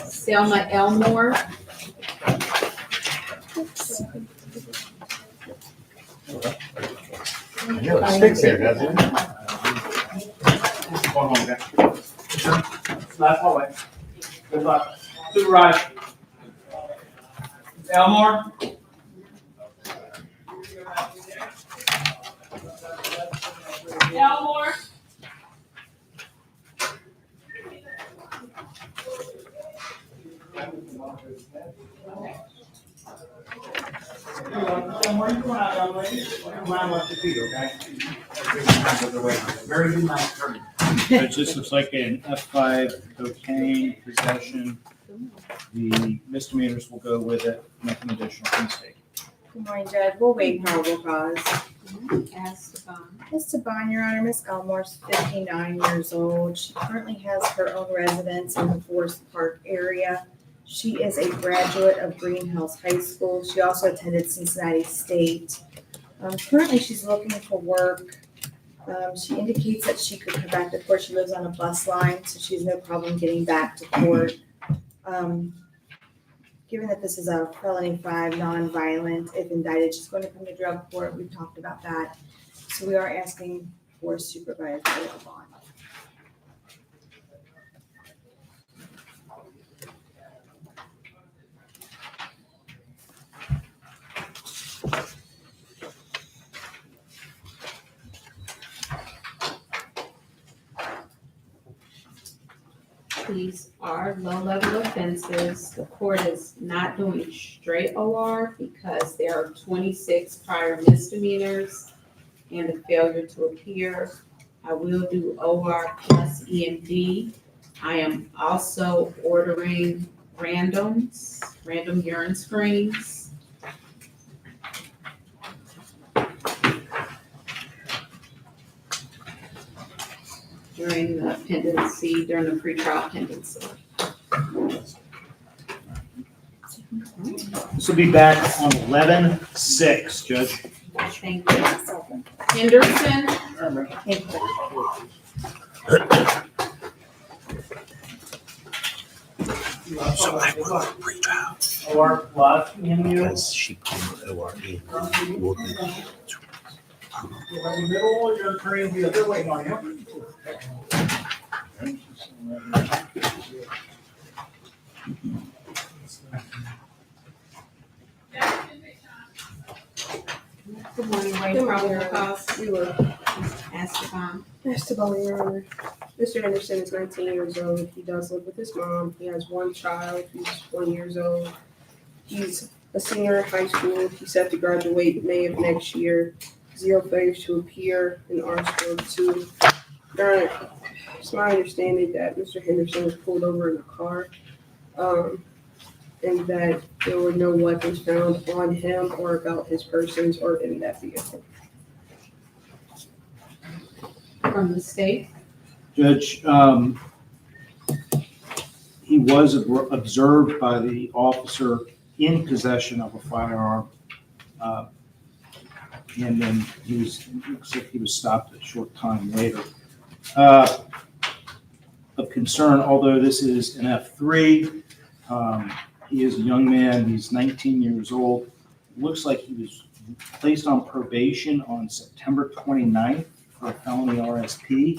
Selma Elmore. Sticks here, doesn't it? One more, guys. Last hallway. Good luck. Supervise. Elmore? Elmore. Judge, this looks like an F5 cocaine possession. The misdemeanors will go with it, nothing additional, please state. Good morning, Judge. We'll waive probable cause. Esteban. Esteban, Your Honor, Ms. Elmore's 59 years old. She currently has her own residence in the Forest Park area. She is a graduate of Green Hills High School. She also attended Cincinnati State. Currently, she's looking for work. She indicates that she could come back to court. She lives on a bus line, so she has no problem getting back to court. Given that this is a felony 5 non-violent, if indicted, she's going to come to drug court. We've talked about that. So we are asking for supervised bail bond. These are low-level offenses. The court is not doing straight OR because there are 26 prior misdemeanors and a failure to appear. I will do OR plus EMD. I am also ordering random urine screens. During the pendency, during the pretrial pendency. This will be back on 11-6, Judge. Thank you. Henderson. So I work for pretrial. OR plus in you. Because she put OR in. We'll do that. You're in the middle, your attorney will be the other way on you. Good morning, Wayne. Good morning, Probable Your Honor. cause. We were Esteban. Esteban, Your Honor. Mr. Henderson is 19 years old. He does live with his mom. He has one child who's 1 year old. He's a senior in high school. He's set to graduate May of next year. 0 failures to appear in R score 2. Your Honor, it's my understanding that Mr. Henderson was pulled over in a car, and that there were no weapons found on him or about his persons or in that vehicle. From the state. Judge, he was observed by the officer in possession of a firearm. And then looks like he was stopped a short time later. Of concern, although this is an F3, he is a young man, he's 19 years old. Looks like he was placed on probation on September 29th for a felony RSP.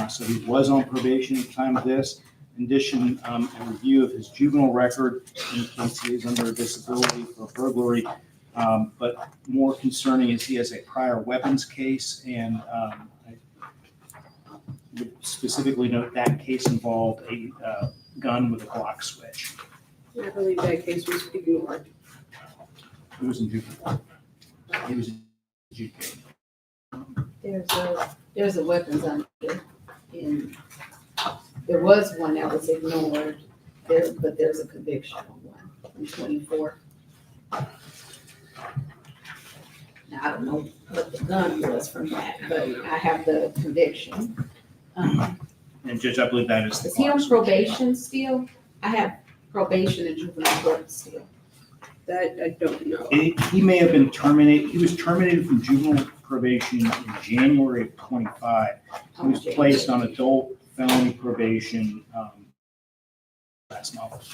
So he was on probation at the time of this. In addition, a review of his juvenile record indicates he is under a disability for burglary. But more concerning is he has a prior weapons case, and I would specifically note that case involved a gun with a Glock switch. I believe that case was ignored. It was in juvenile. He was in juvenile. There's a weapons under, and there was one that was ignored, but there's a conviction on one from 24. Now, I don't know what the gun was from that, but I have the conviction. And Judge, I believe that is the Is he Glock on switch. probation still? I have probation in juvenile court still. That I don't know. He may have been terminated, he was terminated from juvenile probation in January of 25. He was placed on adult felony probation last month.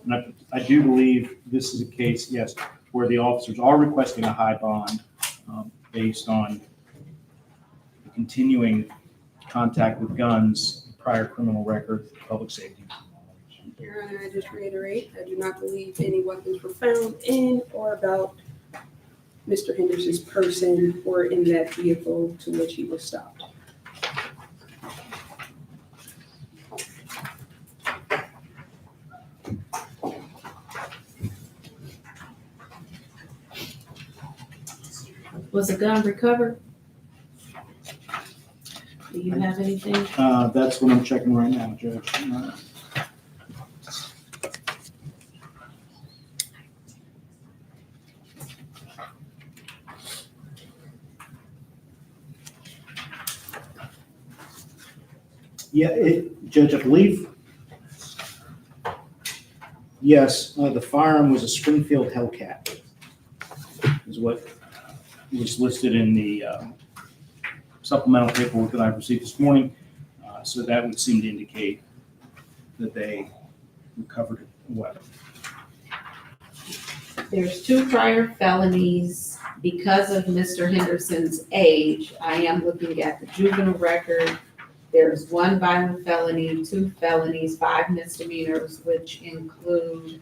And I do believe this is a case, yes, where the officers are requesting a high bond based on the continuing contact with guns, prior criminal record, public safety. Your Honor, I just reiterate, I do not believe any weapons were found in or about Mr. Henderson's person or in that vehicle to which he was stopped. Was a gun recovered? Do you have anything? That's what I'm checking right now, Judge. Yeah, Judge, I believe, yes, the firearm was a Springfield Hellcat, is what was listed in the supplemental paperwork that I received this morning. So that would seem to indicate that they recovered a weapon. There's 2 prior felonies. Because of Mr. Henderson's age, I am looking at the juvenile record. There's 1 violent felony, 2 felonies, 5 misdemeanors, which include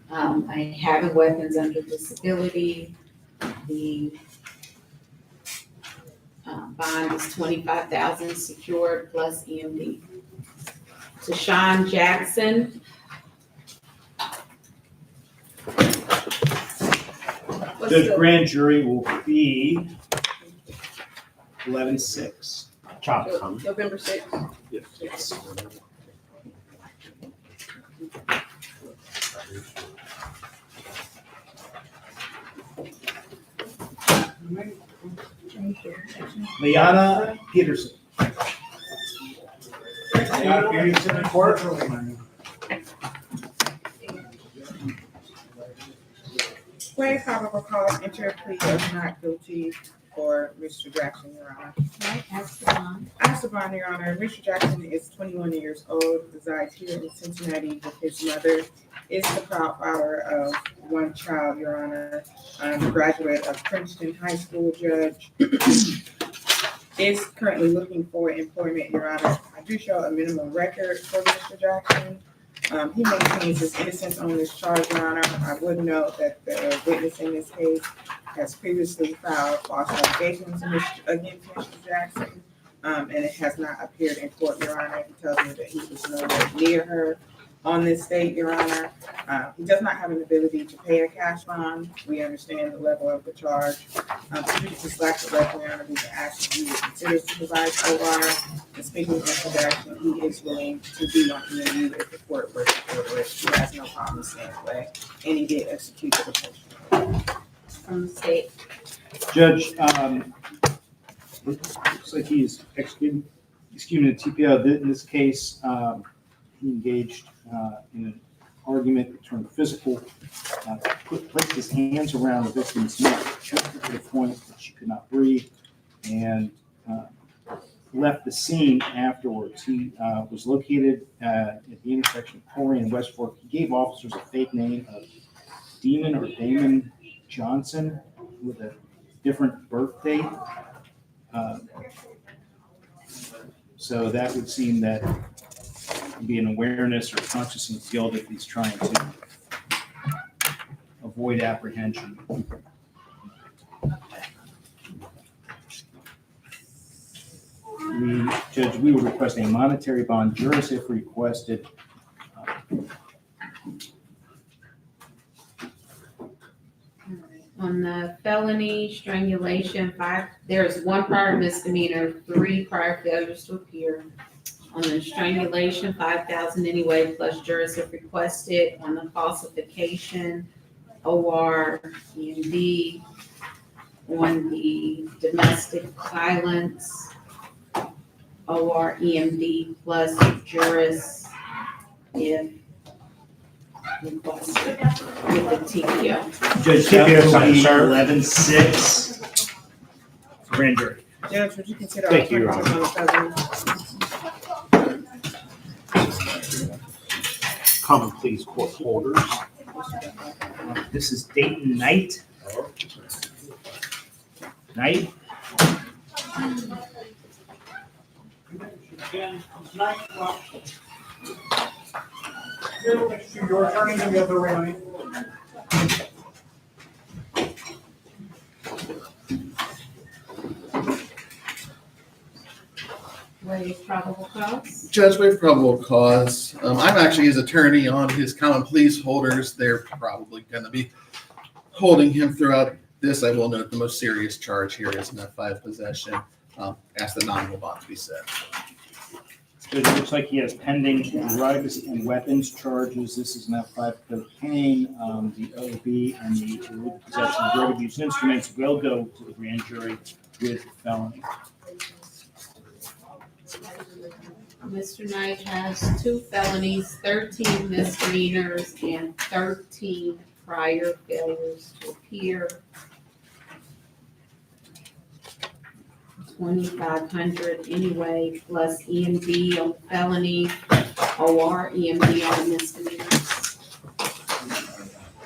having weapons under disability. The bond is $25,000 secured plus EMD. Tashawn Jackson. The grand jury will be 11/6. November 6th. Yes. Liana Peterson. Liana Peterson in court. Waive probable cause, enter a plea of not guilty for Mr. Jackson, Your Honor. Right, ask the bond. As the bond, Your Honor, Mr. Jackson is 21 years old, resides here in Cincinnati with his mother, is the proud father of one child, Your Honor, a graduate of Princeton High School, Judge, is currently looking for employment, Your Honor. I do show a minimum record for Mr. Jackson. He maintains his innocence on this charge, Your Honor. I would note that the witness in this case has previously filed false allegations against Mr. Jackson, and it has not appeared in court, Your Honor. He tells me that he was nowhere near her on this date, Your Honor. He does not have an ability to pay a cash bond. We understand the level of the charge. Due to this lack of record, Your Honor, we can ask that you would consider supervised OR. And speaking of Mr. Jackson, he is willing to be on EMU if the court were to order it. He has no problem staying away, and he did execute the detention. From the state. Judge, looks like he's executing the TPO. In this case, he engaged in an argument that turned physical, placed his hands around the victim's neck, choked her to the point that she could not breathe, and left the scene afterwards. He was located at the intersection of Corey and West Fork. He gave officers a fake name of Damon Johnson with a different birth date. So that would seem that be an awareness or consciousness of guilt if he's trying to avoid apprehension. Judge, we would request a monetary bond, juris if requested. On the felony strangulation, there's one prior misdemeanor, 3 prior failures to appear. On the strangulation, 5,000 anyway, plus juris if requested. On the falsification, OR, EMD. On the domestic violence, OR, EMD, plus juris if requested with the TPO. Judge, TPO will be 11-6 grand jury. Judge, would you consider Thank you, Your alternatives on the felony? Common pleas court holders. This is Dayton Knight. Knight. Your attorney and the other way. Waive probable cause. Judge, waive probable cause. I'm actually his attorney on his common pleas holders. They're probably going to be holding him throughout this. I will note the most serious charge here is an F5 possession. Ask the nominal bond to be set. It looks like he has pending drugs and weapons charges. This is an F5 cocaine. The OB and the illegal possession of drug abuse instruments will go to the grand jury with felony. Mr. Knight has 2 felonies, 13 misdemeanors, and 13 prior failures to appear. 2,500 anyway, plus EMD on felony, OR, EMD on misdemeanors.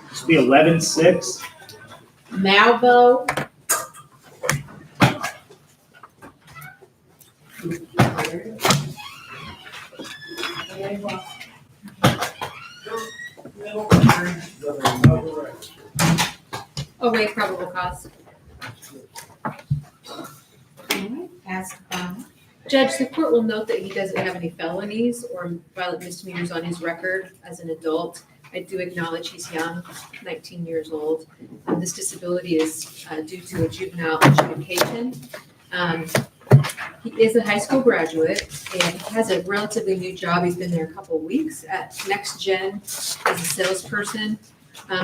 This will be 11-6. Malvo. Oh, wait, probable cause. Ask Bob. Judge, the court will note that he doesn't have any felonies or violent misdemeanors on his record as an adult. I do acknowledge he's young, 19 years old. This disability is due to a juvenile adjudication. He is a high school graduate and he has a relatively new job. He's been there a couple of weeks at Next Gen as a salesperson.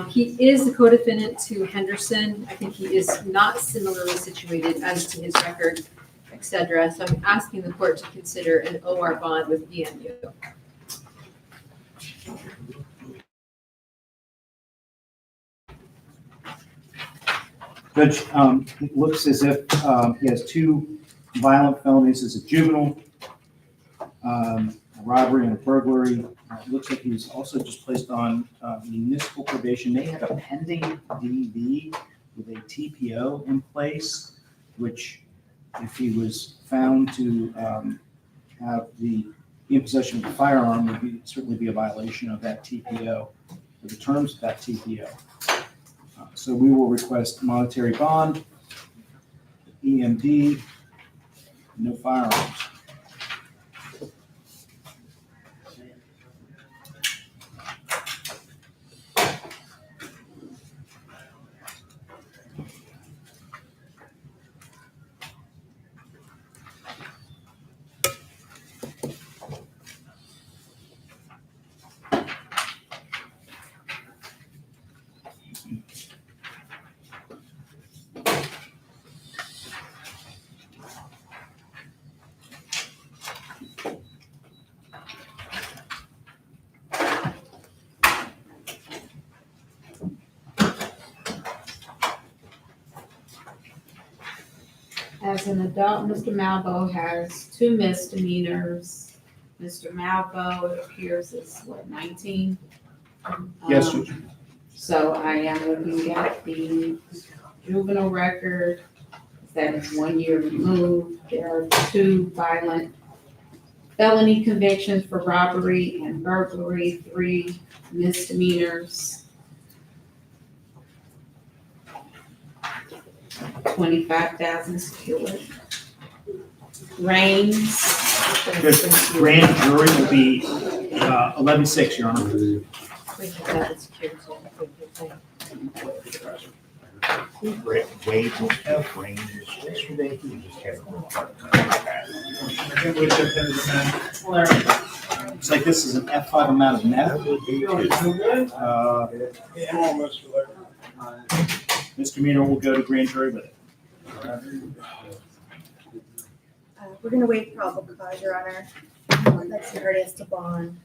He is a co-defendant to Henderson. I think he is not similarly situated as to his record, etc. So I'm asking the court to consider an OR bond with EMU. Judge, it looks as if he has 2 violent felonies as a juvenile, a robbery and a burglary. It looks like he was also just placed on municipal probation. They had a pending DV with a TPO in place, which if he was found to have be in possession of a firearm would certainly be a violation of that TPO, or the terms of that TPO. So we will request monetary bond, EMD, no firearms. As an adult, Mr. Malvo has 2 misdemeanors. Mr. Malvo, it appears, is what, 19? Yes, Judge. So I am looking at the juvenile record, that is 1 year removed. There are 2 violent felony convictions for robbery and burglary, 3 misdemeanors. 25,000 secured. Reigns. Judge, grand jury will be 11-6, Your Honor. Wade will have range yesterday, he just had a little hard time. Looks like this is an F5 amount of meth. Misdemeanor will go to grand jury with it. We're gonna waive probable cause, Your Honor. That's the earliest to bond.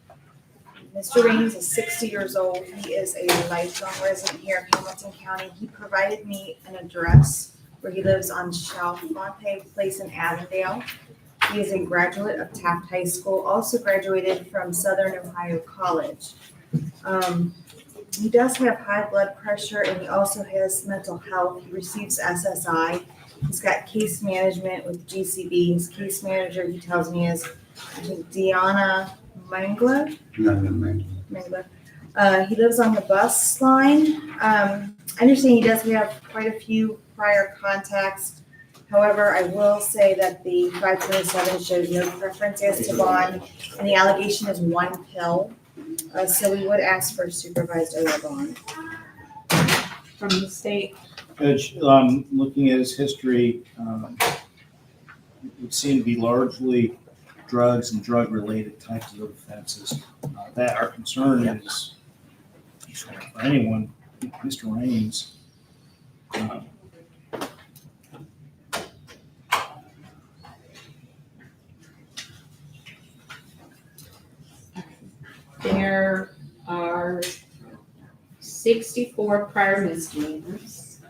Mr. Raines is 60 years old. He is a lifelong resident here in Hamilton County. He provided me an address where he lives on Chalfonte Place in Avondale. He is a graduate of Taft High School, also graduated from Southern Ohio College. He does have high blood pressure and he also has mental health. He receives SSI. He's got case management with GCB. His case manager, he tells me, is Deanna Mangler. Mangler. He lives on the bus line. I understand he does have quite a few prior contacts. However, I will say that the 527 shows no preference as to bond, and the allegation is 1 pill. So we would ask for supervised OR bond. From the state. Judge, looking at his history, it would seem to be largely drugs and drug-related types of offenses. That our concern is, for anyone, Mr. Raines, there are 64 prior misdemeanors,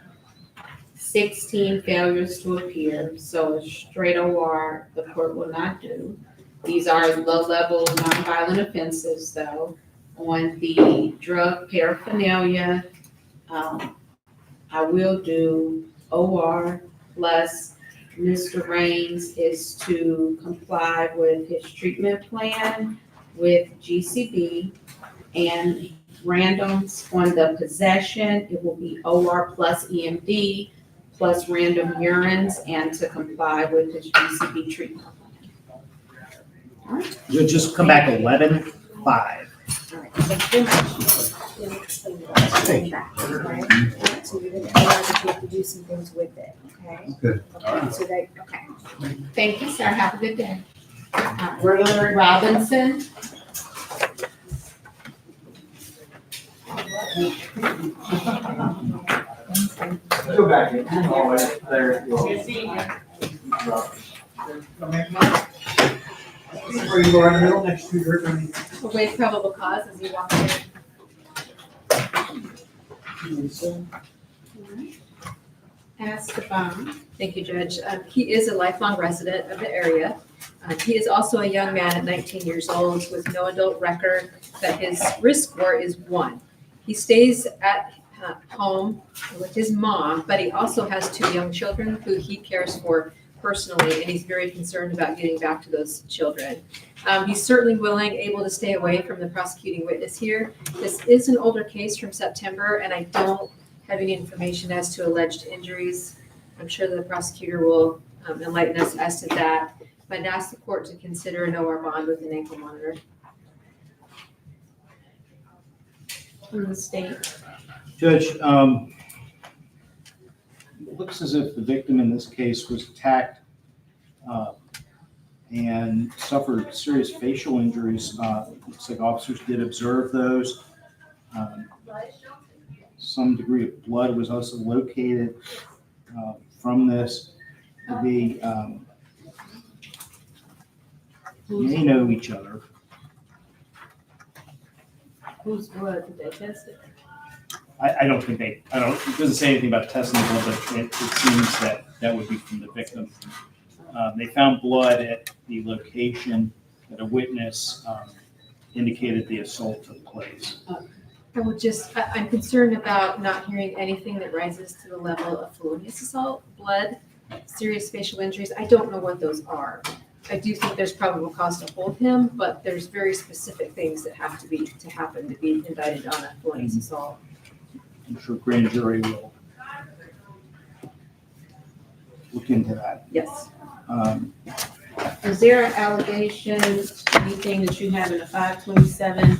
16 failures to appear, so a straight OR the court will not do. These are low-level nonviolent offenses, though. On the drug paraphernalia, I will do OR plus Mr. Raines is to comply with his treatment plan with GCB, and randoms on the possession, it will be OR plus EMD plus random urines and to comply with his GCB treatment plan. All right. you'll just come back 11-5. All right, thank you very much. Let me explain that. Okay? So you're gonna allow that you have to do some things with it, okay? Good. Okay, so that, okay. Thank you, sir. Have a good day. Regular Robinson. Go back in, always there. Good seeing you. Or you go right in the middle next to your, We'll waive probable cause as you walk in. pass the bond. Thank you, Judge. He is a lifelong resident of the area. He is also a young man at 19 years old with no adult record, that his risk score is 1. He stays at home with his mom, but he also has 2 young children who he cares for personally, and he's very concerned about getting back to those children. He's certainly willing, able to stay away from the prosecuting witness here. This is an older case from September, and I don't have any information as to alleged injuries. I'm sure the prosecutor will enlighten us as to that. But I'd ask the court to consider an OR bond with an ankle monitor. From the state. Judge, it looks as if the victim in this case was attacked and suffered serious facial injuries. Looks like officers did observe those. Some degree of blood was also located from this. They may know each other. Whose blood did they test it? I don't think it doesn't say anything about testing blood, but it seems that that would be from the victim. They found blood at the location that a witness indicated the assault took place. I'm concerned about not hearing anything that rises to the level of felonious assault, blood, serious facial injuries. I don't know what those are. I do think there's probable cause to hold him, but there's very specific things that have to happen to be indicted on a felonious assault. I'm sure grand jury will look into that. Yes. Is there an allegation, anything that you have in the 527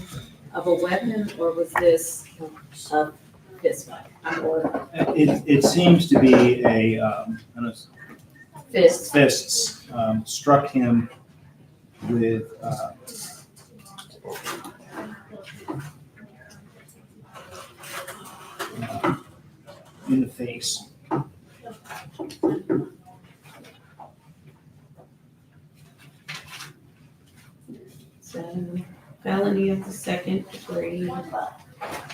of a weapon, or was this a fist fight? It seems to be fists struck him with in the face. So, felony of the 2nd degree,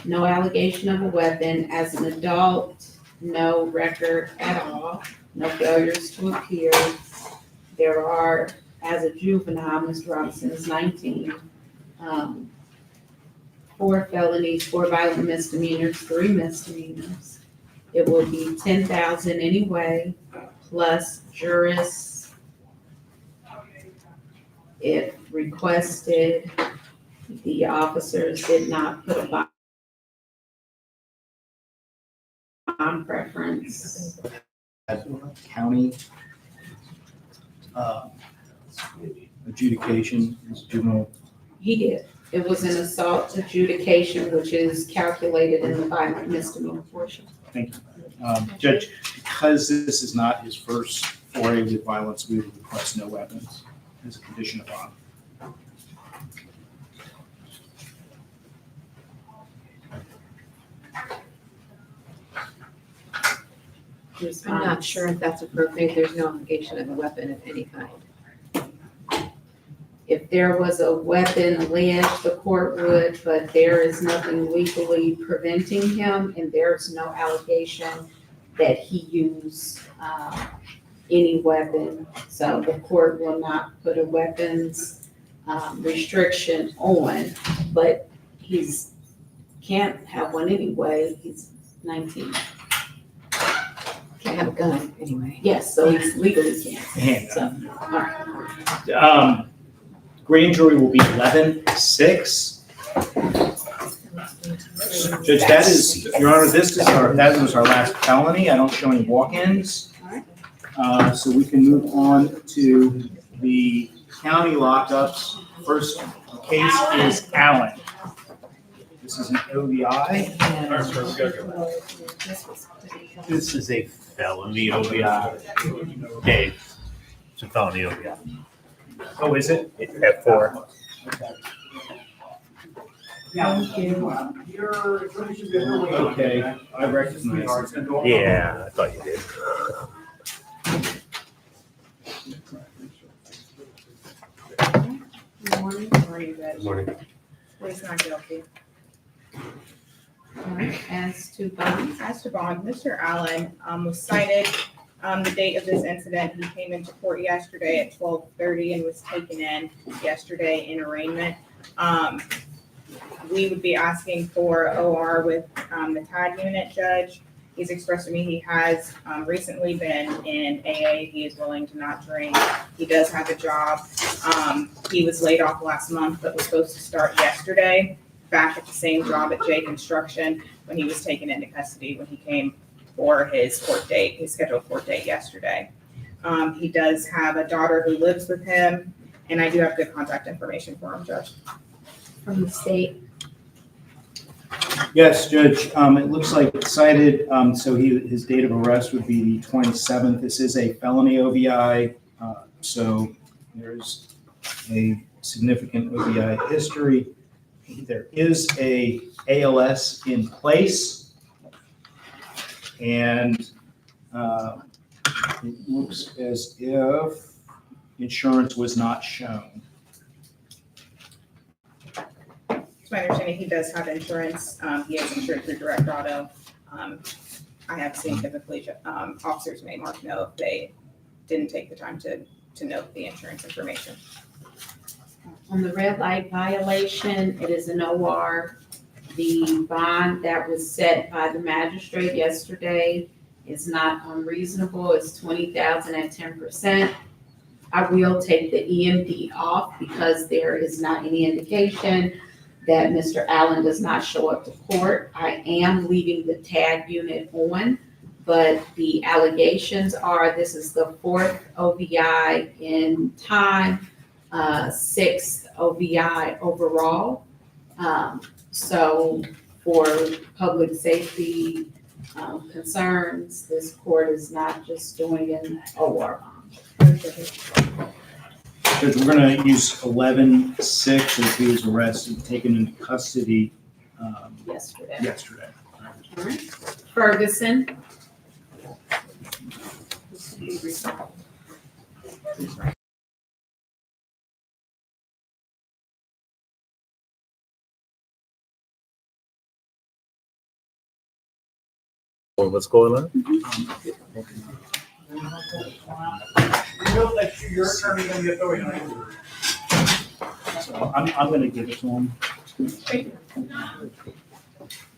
no allegation of a weapon. As an adult, no record at all, no failures to appear. There are, as a juvenile, Mr. Robinson is 19, 4 felonies, 4 violent misdemeanors, 3 misdemeanors. It will be 10,000 anyway, plus juris if requested. The officers did not put a bond preference. County adjudication is juvenile. He did. It was an assault adjudication, which is calculated in the violent misdemeanor portion. Thank you. Judge, because this is not his first foray with violence, we would request no weapons as a condition of bond. I'm not sure if that's appropriate. There's no allegation of a weapon of any kind. If there was a weapon alleged, the court would, but there is nothing legally preventing him, and there's no allegation that he used any weapon. So the court will not put a weapons restriction on, but he's can't have one anyway. He's 19. Can't have a gun anyway. Yes, so he's legally can't. So, all right. Grand jury will be 11-6. Judge, that is, Your Honor, that was our last felony. I don't show any walk-ins. So we can move on to the county lockups. First case is Allen. This is an OVI. This is a felony OVI. Dave, it's a felony OVI. Oh, is it? At 4. Okay, I recognize it. Yeah, I thought you did. Good morning. How are you guys? Morning. Please not guilty. All right, as to bond, As to bond, Mr. Allen was cited. The date of this incident, he came into court yesterday at 12:30 and was taken in yesterday in arraignment. We would be asking for OR with the TAD unit judge. He's expressed to me he has recently been in AA. He is willing to not drink. He does have a job. He was laid off last month, but was supposed to start yesterday, back at the same job at J Construction when he was taken into custody when he came for his court date, his scheduled court date yesterday. He does have a daughter who lives with him, and I do have good contact information for him, Judge. from the state. Yes, Judge, it looks like it's cited, so his date of arrest would be the 27th. This is a felony OVI, so there's a significant OVI history. There is a ALS in place, and it looks as if insurance was not shown. It's my understanding he does have insurance. He is insured through Direct Auto. I have seen typically officers may mark no if they didn't take the time to note the insurance information. On the red light violation, it is an OR. The bond that was set by the magistrate yesterday is not unreasonable. It's $20,000 at 10%. I will take the EMD off because there is not any indication that Mr. Allen does not show up to court. I am leaving the TAG unit on, but the allegations are this is the 4th OVI in time, 6th OVI overall. So for public safety concerns, this court is not just doing an OR. Judge, we're going to use 11-6 if he was arrested, taken into custody yesterday. All right. Ferguson. What's going on? Your attorney's going to get going. So I'm going to give it to him.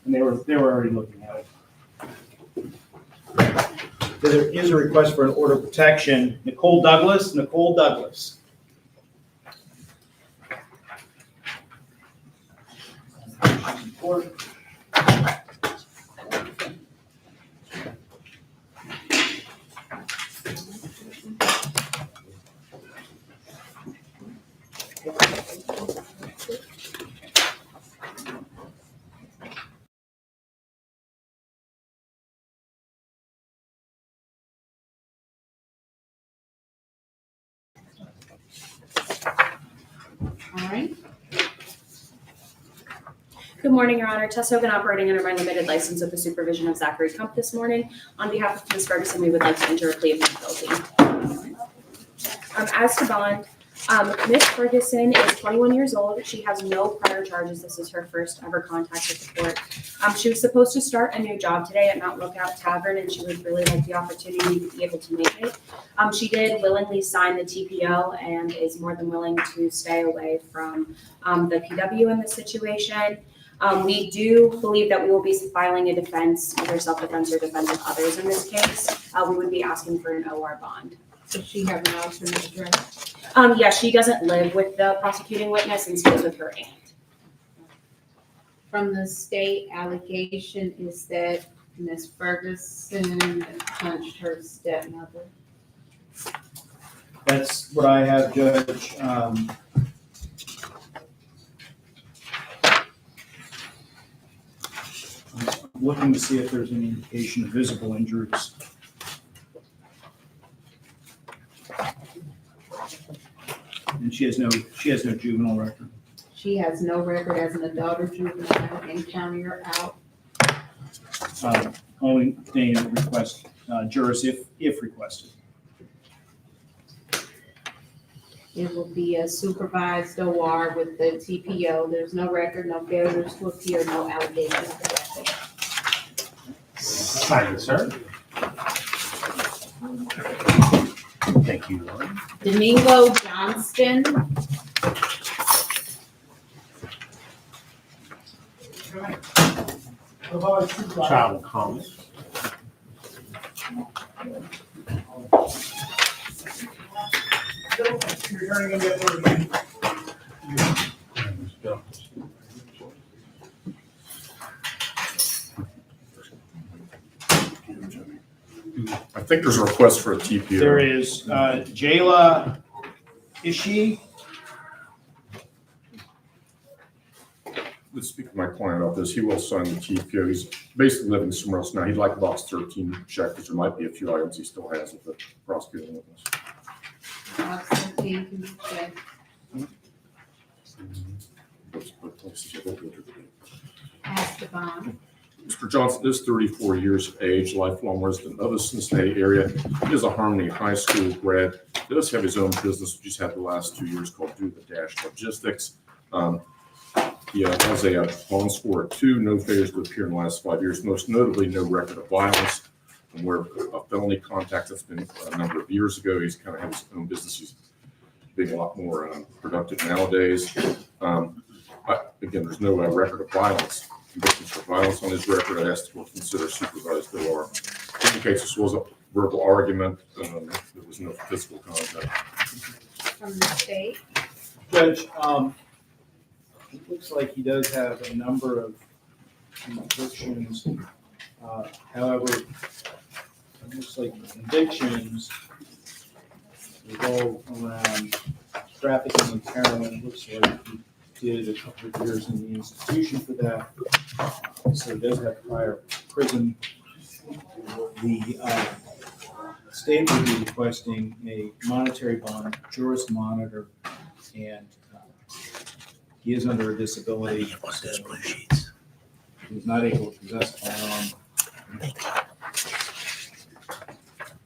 And they were already looking at it. There is a request for an order of protection. Nicole Douglas. All right. Good morning, Your Honor. Tess Hogan operating under my limited license with the supervision of Zachary Kump this morning. On behalf of Ms. Ferguson, we would like to enter a plea of not guilty. As to bond, Ms. Ferguson is 21 years old. She has no prior charges. This is her first ever contact with the court. She was supposed to start a new job today at Mount Lookout Tavern, and she would really like the opportunity to be able to make it. She did willingly sign the TPO and is more than willing to stay away from the PW in this situation. We do believe that we will be filing a defense, either self-defense or defense of others in this case. We would be asking for an OR bond. Does she have an alternate address? Yeah, she doesn't live with the prosecuting witness and stays with her aunt. From the state, allegation is that Ms. Ferguson punched her stepmother. That's what I have, Judge. I'm looking to see if there's any indication of visible injuries. And she has no juvenile record. She has no record as an adult or juvenile in county or out. Only thing that request jurors if requested. It will be a supervised OR with the TPO. There's no record, no failures to appear, no allegations of ethics. Thank you, sir. Thank you, Lauren. Domingo Johnston. Child comment. I think there's a request for a TPO. There is Jayla Ishii. Let's speak to my client about this. He will sign the TPO. He's basically living somewhere else now. He'd like box 13 check, because there might be a few items he still has with the prosecuting witness. Esteban. Mr. Johnson is 34 years of age, lifelong resident of the Cincinnati area. He is a Harmony High School grad. He does have his own business, which he's had the last 2 years, called Do the Dash Logistics. He has a bond score of 2, no failures to appear in the last 5 years, most notably no record of violence. And where a felony contact that's been a number of years ago, he's kind of had his own business. He's being a lot more productive nowadays. Again, there's no record of violence. Convictions for violence on his record. I asked to consider supervised OR. Indicates this was a verbal argument. There was no physical contact. From the state. Judge, it looks like he does have a number of convictions. However, it looks like the convictions revolve around trafficking in heroin. It looks like he did a couple of years in the institution for that. So he does have prior prison. The state will be requesting a monetary bond, juris monitor, and he is under a disability. So he's not able to possess a firearm.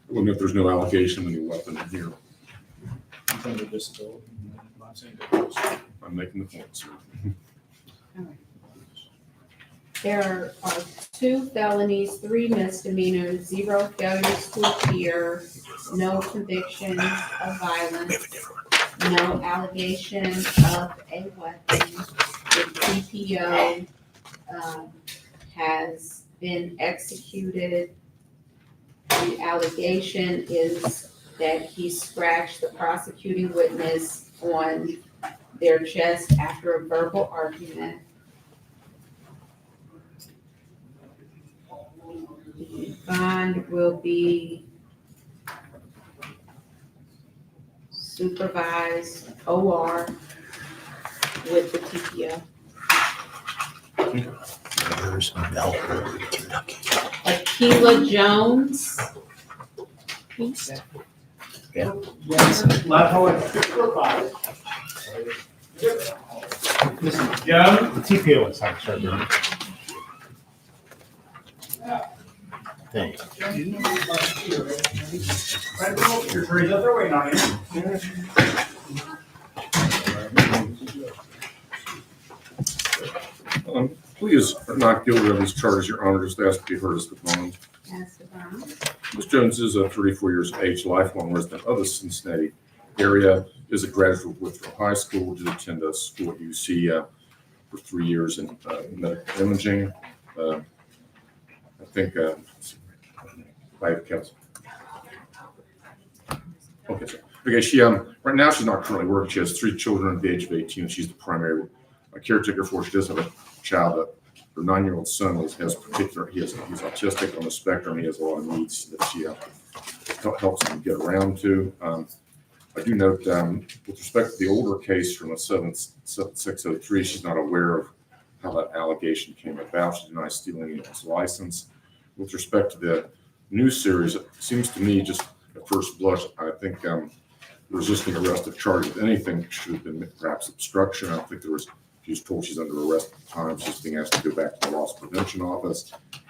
Well, if there's no allegation of any weapon here, He's under disability. I'm not saying that. I'm making the point, sir. There are 2 felonies, 3 misdemeanors, 0 failures to appear, no convictions of violence, no allegation of a weapon. The TPO has been executed. The allegation is that he scratched the prosecuting witness on their chest after a verbal argument. The bond will be supervised OR with the TPO. There's Melbourne, Kentucky. Akila Jones. Yeah. Mr. Jones? The TPO is on, sir. Thank Please are not guilty of these charges, Your Honor. Just ask to be heard as the bond. Ms. Jones is a 34 years of age, lifelong resident of the Cincinnati area, is a graduate of Withrow High School, did attend a school at UC for 3 years in medical imaging. I think I have counsel. Okay, so she right now she's not currently working. She has 3 children under the age of 18. She's the primary caretaker for. She does have a child that her 9-year-old son he's autistic on the spectrum. He has a lot of needs that she helps him get around to. I do note with respect to the older case from the 7603, she's not aware of how that allegation came about. She denies stealing his license. With respect to the new series, it seems to me just at first blush, I think resisting arrest if charged with anything should have been perhaps obstruction. I don't think there was. She was told she's under arrest at the time. She's being asked to go back to the loss prevention office. At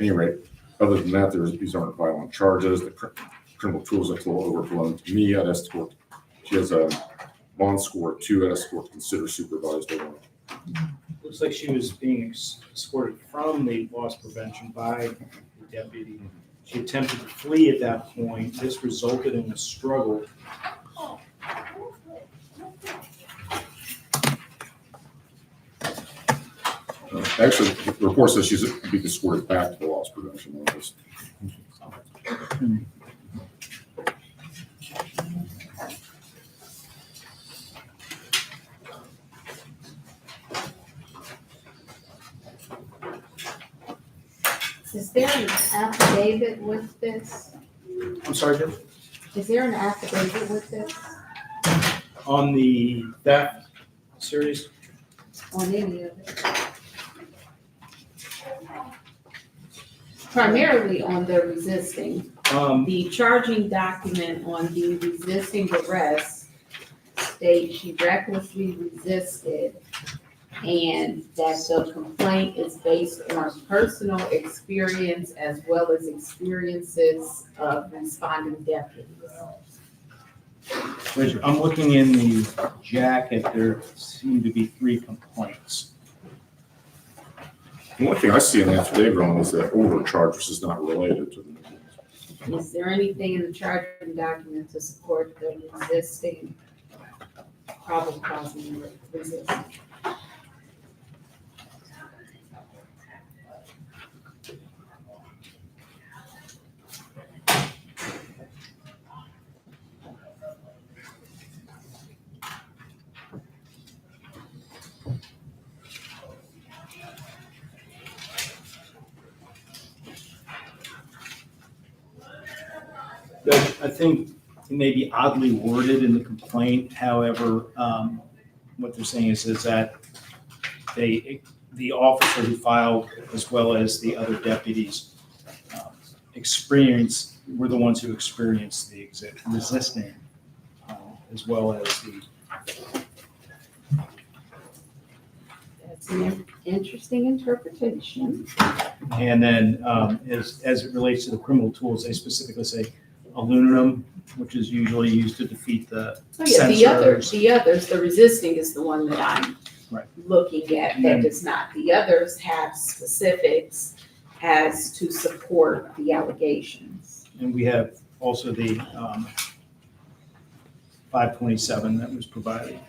any rate, other than that, these aren't violent charges. The criminal tools are a little overblown to me. I'd ask the court. She has a bond score of 2 escort considered supervised alone. Looks like she was being escorted from the loss prevention by the deputy. She attempted to flee at that point. This resulted in a struggle. Actually, the report says she's being escorted back to the loss prevention office. Is there an affidavit with this? I'm sorry, Jim? Is there an affidavit with this On the theft series? on any of it? Primarily on the resisting. The charging document on the resisting arrest states she recklessly resisted and that the complaint is based on personal experience as well as experiences of responding deputies. I'm looking in the jacket, there seem to be 3 complaints. The only thing I see in the affidavit on is that overcharge, which is not related to the. Is there anything in the charging document to support the resisting, probable causing resistance? I think it may be oddly worded in the complaint, however, what they're saying is that the officer who filed, as well as the other deputies, were the ones who experienced the resisting, as well as the. That's an interesting interpretation. And then, as it relates to the criminal tools, they specifically say aluminum, which is usually used to defeat the Oh, yeah, sensors. the others, the resisting is the one that I'm Right. looking at, that does not. The others have specifics as to support the allegations. And we have also the 527 that was provided.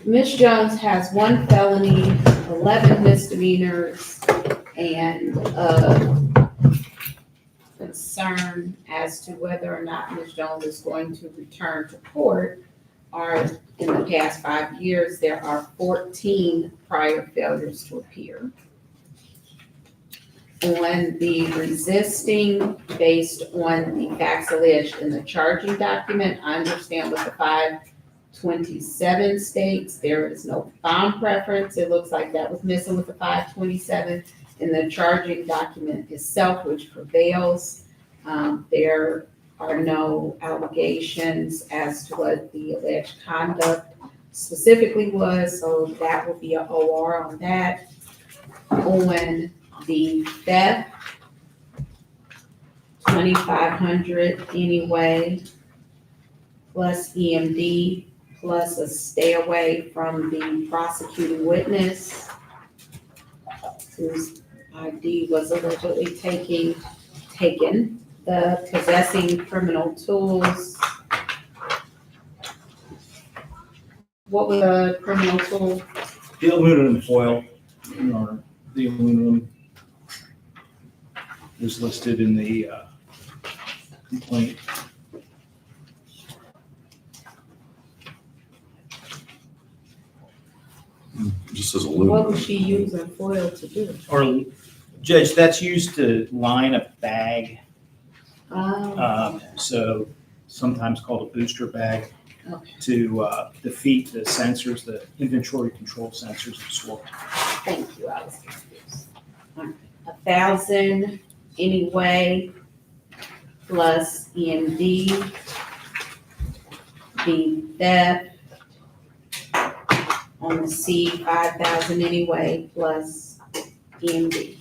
Ms. Jones has 1 felony, 11 misdemeanors, and concern as to whether or not Ms. Jones is going to return to court are, in the past 5 years, there are 14 prior failures to appear. On the resisting, based on the facts alleged in the charging document, I understand what the 527 states. There is no found preference. It looks like that was missing with the 527 in the charging document itself, which prevails. There are no allegations as to what the alleged conduct specifically was, so that will be an OR on that. On the theft, 2,500 anyway, plus EMD, plus a stay away from the prosecuting witness, whose ID was allegedly taken, the possessing criminal tools. What was the criminal tool? The aluminum foil, or the aluminum was listed in the complaint. Just says What aluminum. was she using foil to do? Or, Judge, that's used to line a bag, Oh, so sometimes called a booster bag, okay. to defeat the sensors, the inventory control sensors of SWOT. Thank you, I was confused. 1,000 anyway, plus EMD, the theft on the C, 5,000 anyway, plus EMD.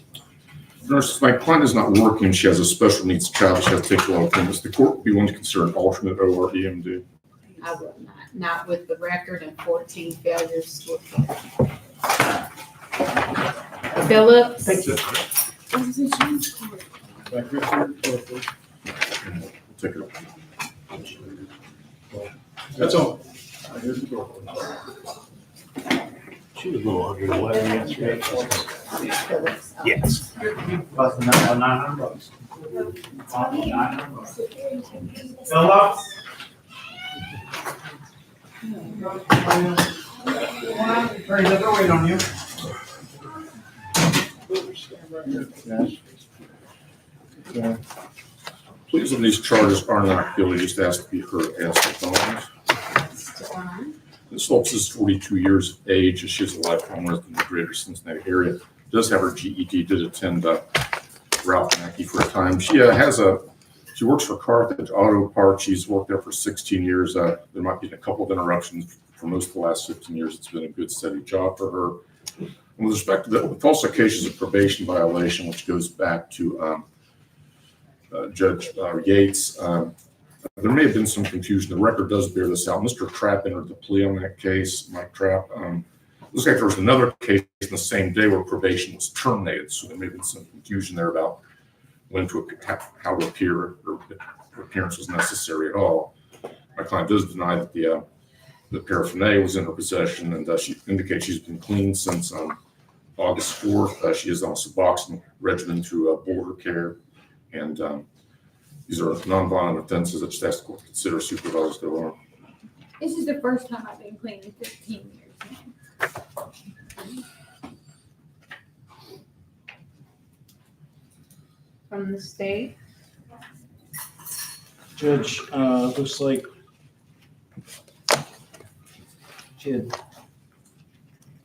Nurse, my client is not working. She has a special needs child. She has to take a lot of things. The court would be willing to consider an alternate OR EMD. I will not with the record and 14 failures to appear. Phillips. Take it up. That's all. Here's the door. She was a little under the weather yesterday. Phillips. Yes. Busting up on $900. Phillips? Hurry, they're waiting on you. Pleas of these charges are not guilty, just asked to be heard as the bones. Ms. Phillips is 42 years of age. She is a lifelong resident of the greater Cincinnati area. Does have her GED, did attend Ralph Mackey for a time. She works for Carthage Auto Parts. She's worked there for 16 years. There might be a couple of interruptions for most of the last 15 years. It's been a good, steady job for her. And with respect to the false accusations of probation violation, which goes back to Judge Yates, there may have been some confusion. The record does bear this out. Mr. Trapp entered the plea on that case, Mike Trapp. Looks like there was another case in the same day where probation was terminated, so there may have been some confusion there about when to how to appear or if appearance was necessary at all. My client does deny that the paraphernalia was in her possession, and she indicates she's been clean since August 4th. She is on a Suboxone regimen through border care, and these are nonviolent offenses that just has to consider supervised OR. This is the first time I've been clean in 15 years. From the state. Judge, looks like she had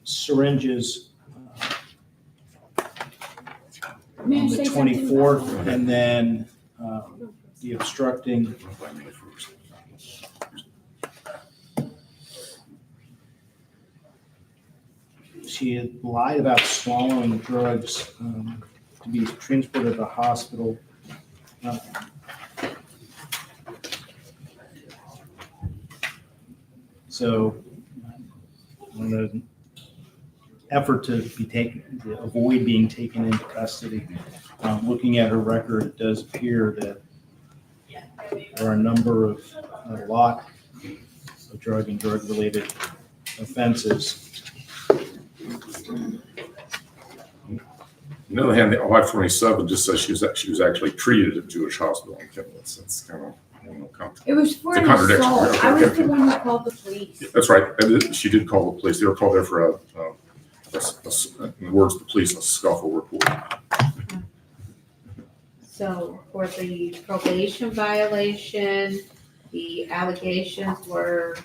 syringes on the 24th, and then the obstructing. She had lied about swallowing drugs to be transported to the hospital. So, in an effort to avoid being taken into custody, looking at her record, it does appear that there are a lot of drug and drug-related offenses. On the other hand, the I-27 just says she was actually treated at Jewish hospital in Kemlitz. It's kind of, It was for it's a an contradiction. assault. I was the one who called the police. That's right. And she did call the police. They were called there for in the words of the police, a scuffle report. So for the probation violation, the allegations were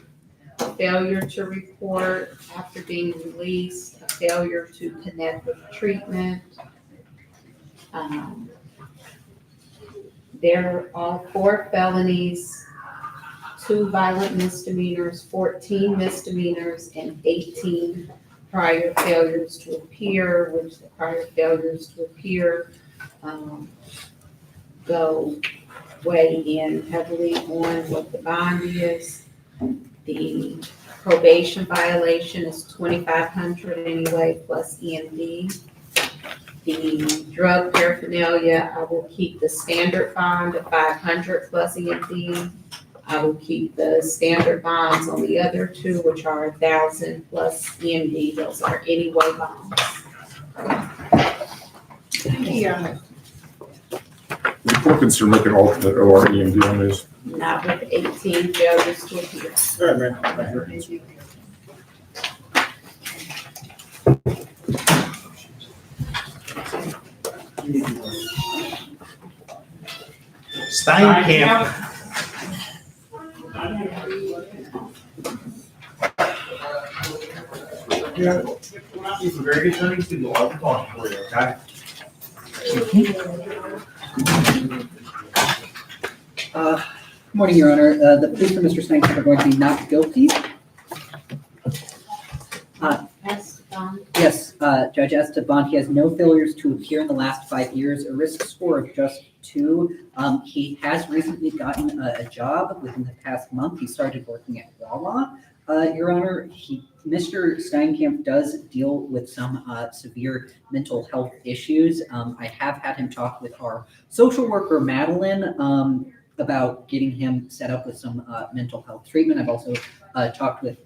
a failure to report after being released, a failure to connect with treatment. They're all 4 felonies, 2 violent misdemeanors, 14 misdemeanors, and 18 prior failures to appear, which the prior failures to appear go way in heavily on what the bond is. The probation violation is $2,500 anyway, plus EMD. The drug paraphernalia, I will keep the standard bond of $500 plus EMD. I will keep the standard bonds on the other 2, which are $1,000 plus EMD. Those are anyway bonds. Yeah. The court consider making alternate OR EMD on this. Not with 18 failures to appear. All right, man. Thank you. Steinkamp. Yeah, these are very good things to do. I'll be talking for you, okay? Good morning, Your Honor. The plea for Mr. Steinkamp are going to be not guilty. Bond? Yes, Judge, as to Bond, he has no failures to appear in the last 5 years, a risk score of just 2. He has recently gotten a job within the past month. He started working at Wawa. Your Honor, Mr. Steinkamp does deal with some severe mental health issues. I have had him talk with our social worker, Madeline, about getting him set up with some mental health treatment. I've also talked with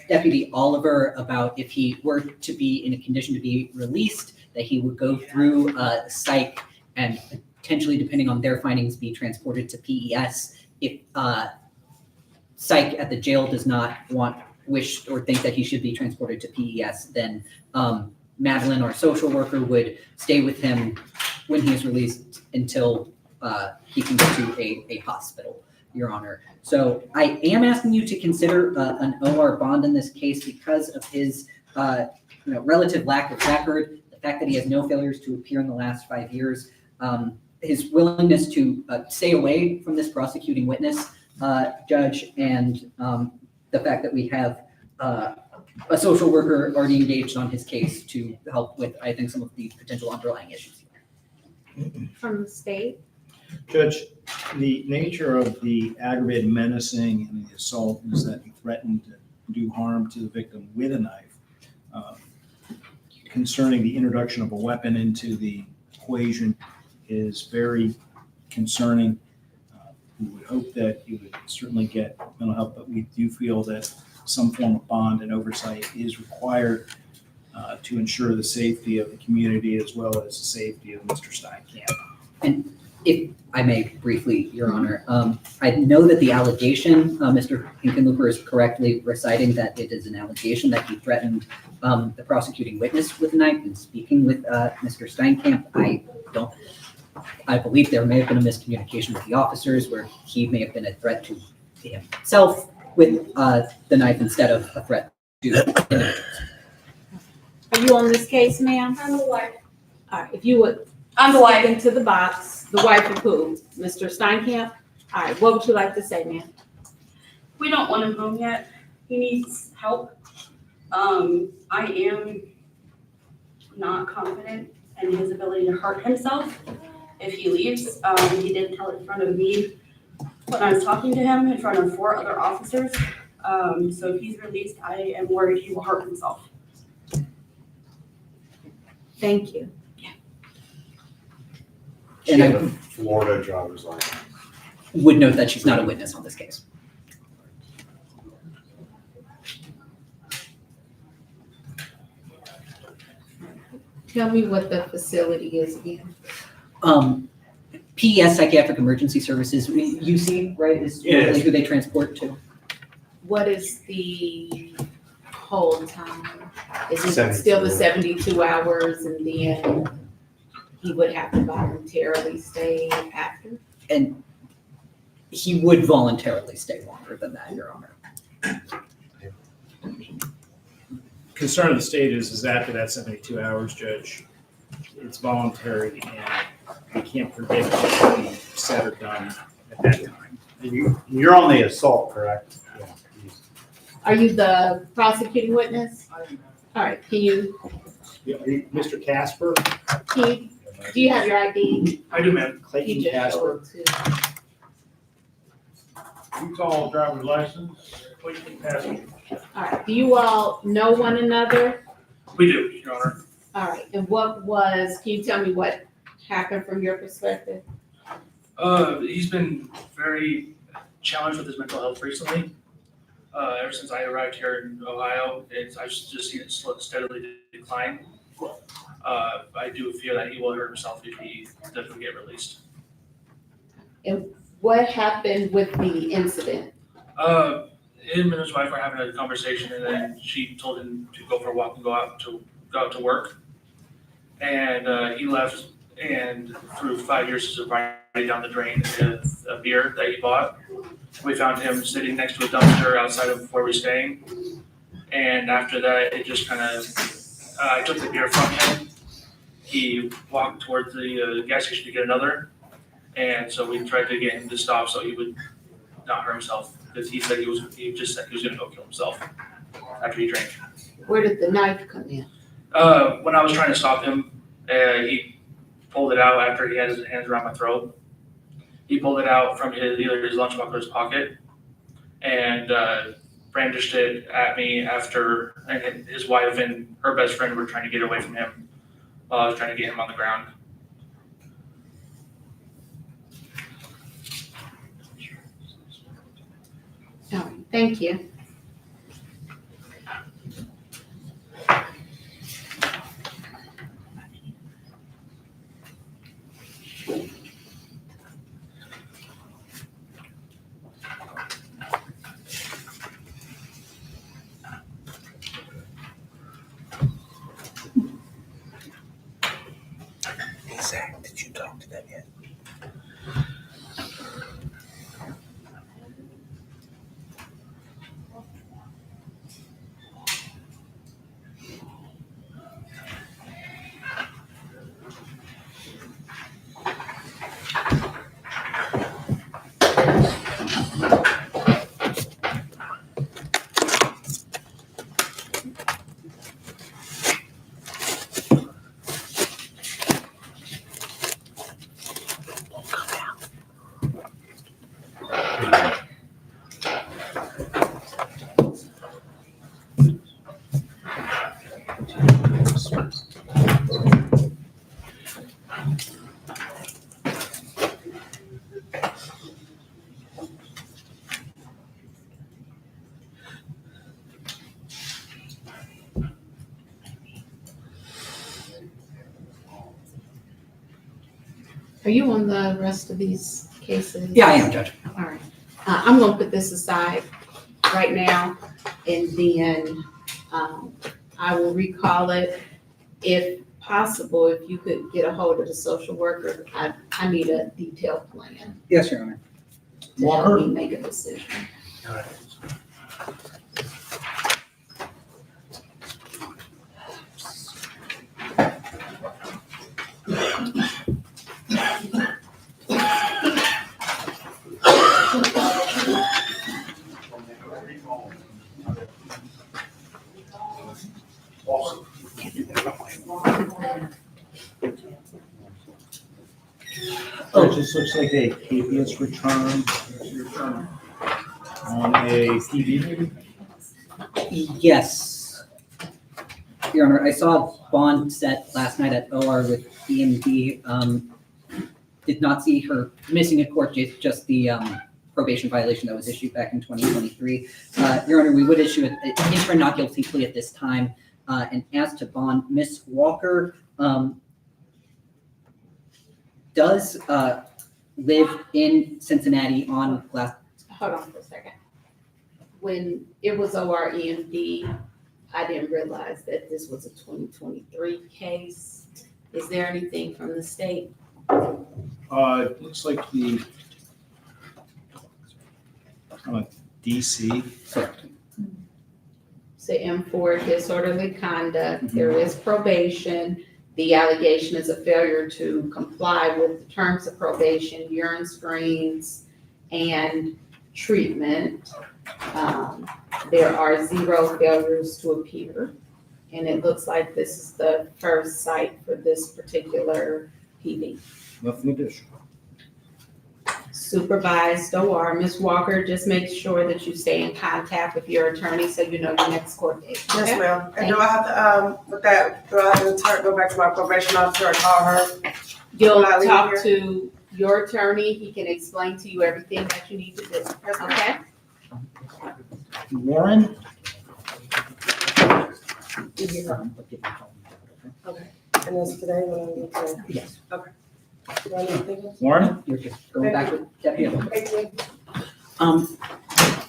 Deputy Oliver about if he were to be in a condition to be released, that he would go through psych and potentially, depending on their findings, be transported to PES. If psych at the jail does not wish or think that he should be transported to PES, then Madeline, our social worker, would stay with him when he is released until he can go to a hospital, Your Honor. So I am asking you to consider an OR bond in this case because of his relative lack of record, the fact that he has no failures to appear in the last 5 years, his willingness to stay away from this prosecuting witness, Judge, and the fact that we have a social worker already engaged on his case to help with, I think, some of the potential underlying issues. From the state? Judge, the nature of the aggravated menacing and the assault is that he threatened to do harm to the victim with a knife. Concerning the introduction of a weapon into the equation is very concerning. We would hope that he would certainly get mental health, but we do feel that some form of bond and oversight is required to ensure the safety of the community as well as the safety of Mr. Steinkamp. And if I may briefly, Your Honor, I know that the allegation, Mr. Hinkenlooper is correctly reciting that it is an allegation that he threatened the prosecuting witness with a knife and speaking with Mr. Steinkamp. I believe there may have been a miscommunication with the officers where he may have been a threat to himself with the knife instead of a threat to the Are you on this case, ma'am? I'm the wife. All right, if you would. I'm the wife. Step into the box, the wife of who? Mr. Steinkamp? All right, what would you like to say, ma'am? We don't want him home yet. He needs help. I am not confident in his ability to hurt himself if he leaves. He did tell in front of me when I was talking to him in front of 4 other officers. So if he's released, I am worried he will hurt himself. Thank you. And I Florida driver's license. would note that she's not a witness on this case. Tell me what the facility is again. PES, Psychiatric Emergency Services, UC, right, is Yes. who they transport to. What is the hold time? Is it 72. still the 72 hours and then he would have to voluntarily stay after? And he would voluntarily stay longer than that, Your Honor. Concern of the state is after that 72 hours, Judge, it's voluntary and we can't predict what will be said or done at that time. You're on the assault, correct? Are you the prosecuting witness? All right, can you, Mr. Casper? do you have your ID? I do, ma'am. You Clayton just Casper. showed to. Utah driver's license, Clayton Casper. All right, do you all know one another? We do, Your Honor. All right, and can you tell me what happened from your perspective? He's been very challenged with his mental health recently. Ever since I arrived here in Ohio, I've just seen it steadily decline. I do fear that he will hurt himself if he doesn't get released. And what happened with the incident? Him and his wife were having a conversation, and then she told him to go for a walk and go out to work. And he left and threw 5 years of sobriety down the drain with a beer that he bought. We found him sitting next to a dumpster outside of where we're staying. And after that, it just kind of, I took the beer from him. He walked towards the gas station to get another. And so we tried to get him to stop so he would not hurt himself, because he just said he was going to go kill himself after he drank. Where did the knife come in? When I was trying to stop him, he pulled it out after he had his hands around my throat. He pulled it out from either his lunchbox or his pocket and brandished it at me after, and his wife and her best friend were trying to get away from him while I was trying to get him on the ground. All right, thank you. Hey, Zach, did you talk to them yet? Are you on the rest of these cases? Yeah, I am, Judge. All right. I'm gonna put this aside right now, and then I will recall it. If possible, if you could get a hold of the social worker, I need a detailed plan Yes, Your Honor. to help me make a decision. Oh, it just looks like a habeas return on a TV maybe? Yes. Your Honor, I saw bond set last night at OR with EMD. Did not see her missing a court date, just the probation violation that was issued back in 2023. Your Honor, we would issue an interim not guilty plea at this time. And as to bond, Ms. Walker does live in Cincinnati on last. Hold on for a second. When it was OREMD, I didn't realize that this was a 2023 case. Is there anything from the state? It looks like the DC. Correct. Say M4, disorderly conduct, there is probation. The allegation is a failure to comply with the terms of probation, urine screens, and treatment. There are 0 failures to appear. And it looks like this is the first site for this particular PD. Nothing additional. Supervised OR, Ms. Walker, just make sure that you stay in contact with your attorney so you know your next court date. Yes, okay? ma'am. And Thank do I have to, with that, do I have to go back to my probation officer and call her? You'll When I leave talk here? to your attorney, he can explain to you everything that you need to do, okay? Warren? Okay. And that's today when I need to? Yes. Okay. Do I need anything else? Warren? You're just going back to Deputy. Thank you.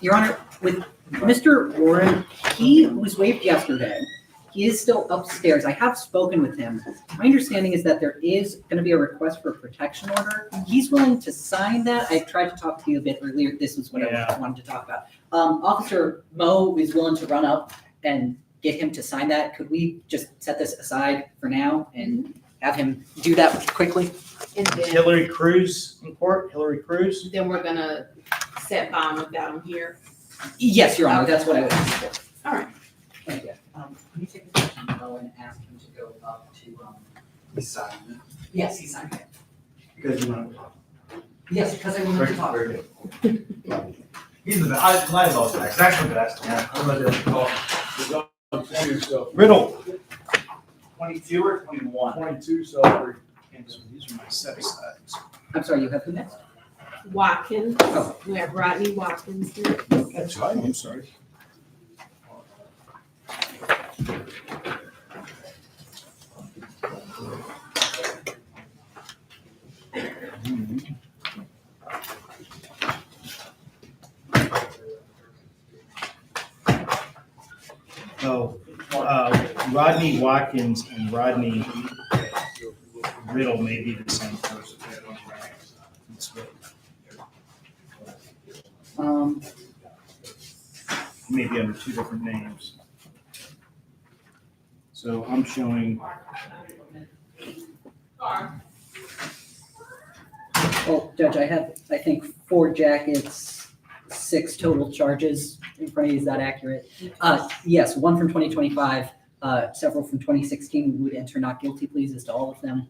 Your Honor, with Mr. Warren, he was waived yesterday. He is still upstairs. I have spoken with him. My understanding is that there is going to be a request for a protection order. He's willing to sign that. I tried to talk to you a bit earlier. This is what I wanted to talk about. Officer Moe is willing to run up and get him to sign that. Could we just set this aside for now and have him do that quickly? And then, Hillary Cruz in court, Hillary Cruz? then we're gonna set bond without him here. Yes, Your Honor, that's what I would ask for. All right. Thank you. Can you take the question though and ask him to go up to, He's signing it. yes, he's signed it. Because you want to talk. Yes, because I wanted to talk. Very good. He's the, my love, actually the best, man. I'm gonna talk. Riddle. 22 or 21? 22, so these are my set sides. I'm sorry, you have who next? Watkins, Oh. we have Rodney Watkins here. That's fine, I'm sorry. Oh, Rodney Watkins and Rodney Riddle may be the same person. Maybe under two different names. So I'm showing. Well, Judge, I have, I think, 4 jackets, 6 total charges in front of you. Is that accurate? Yes, 1 from 2025, several from 2016. We would enter not guilty pleas as to all of them.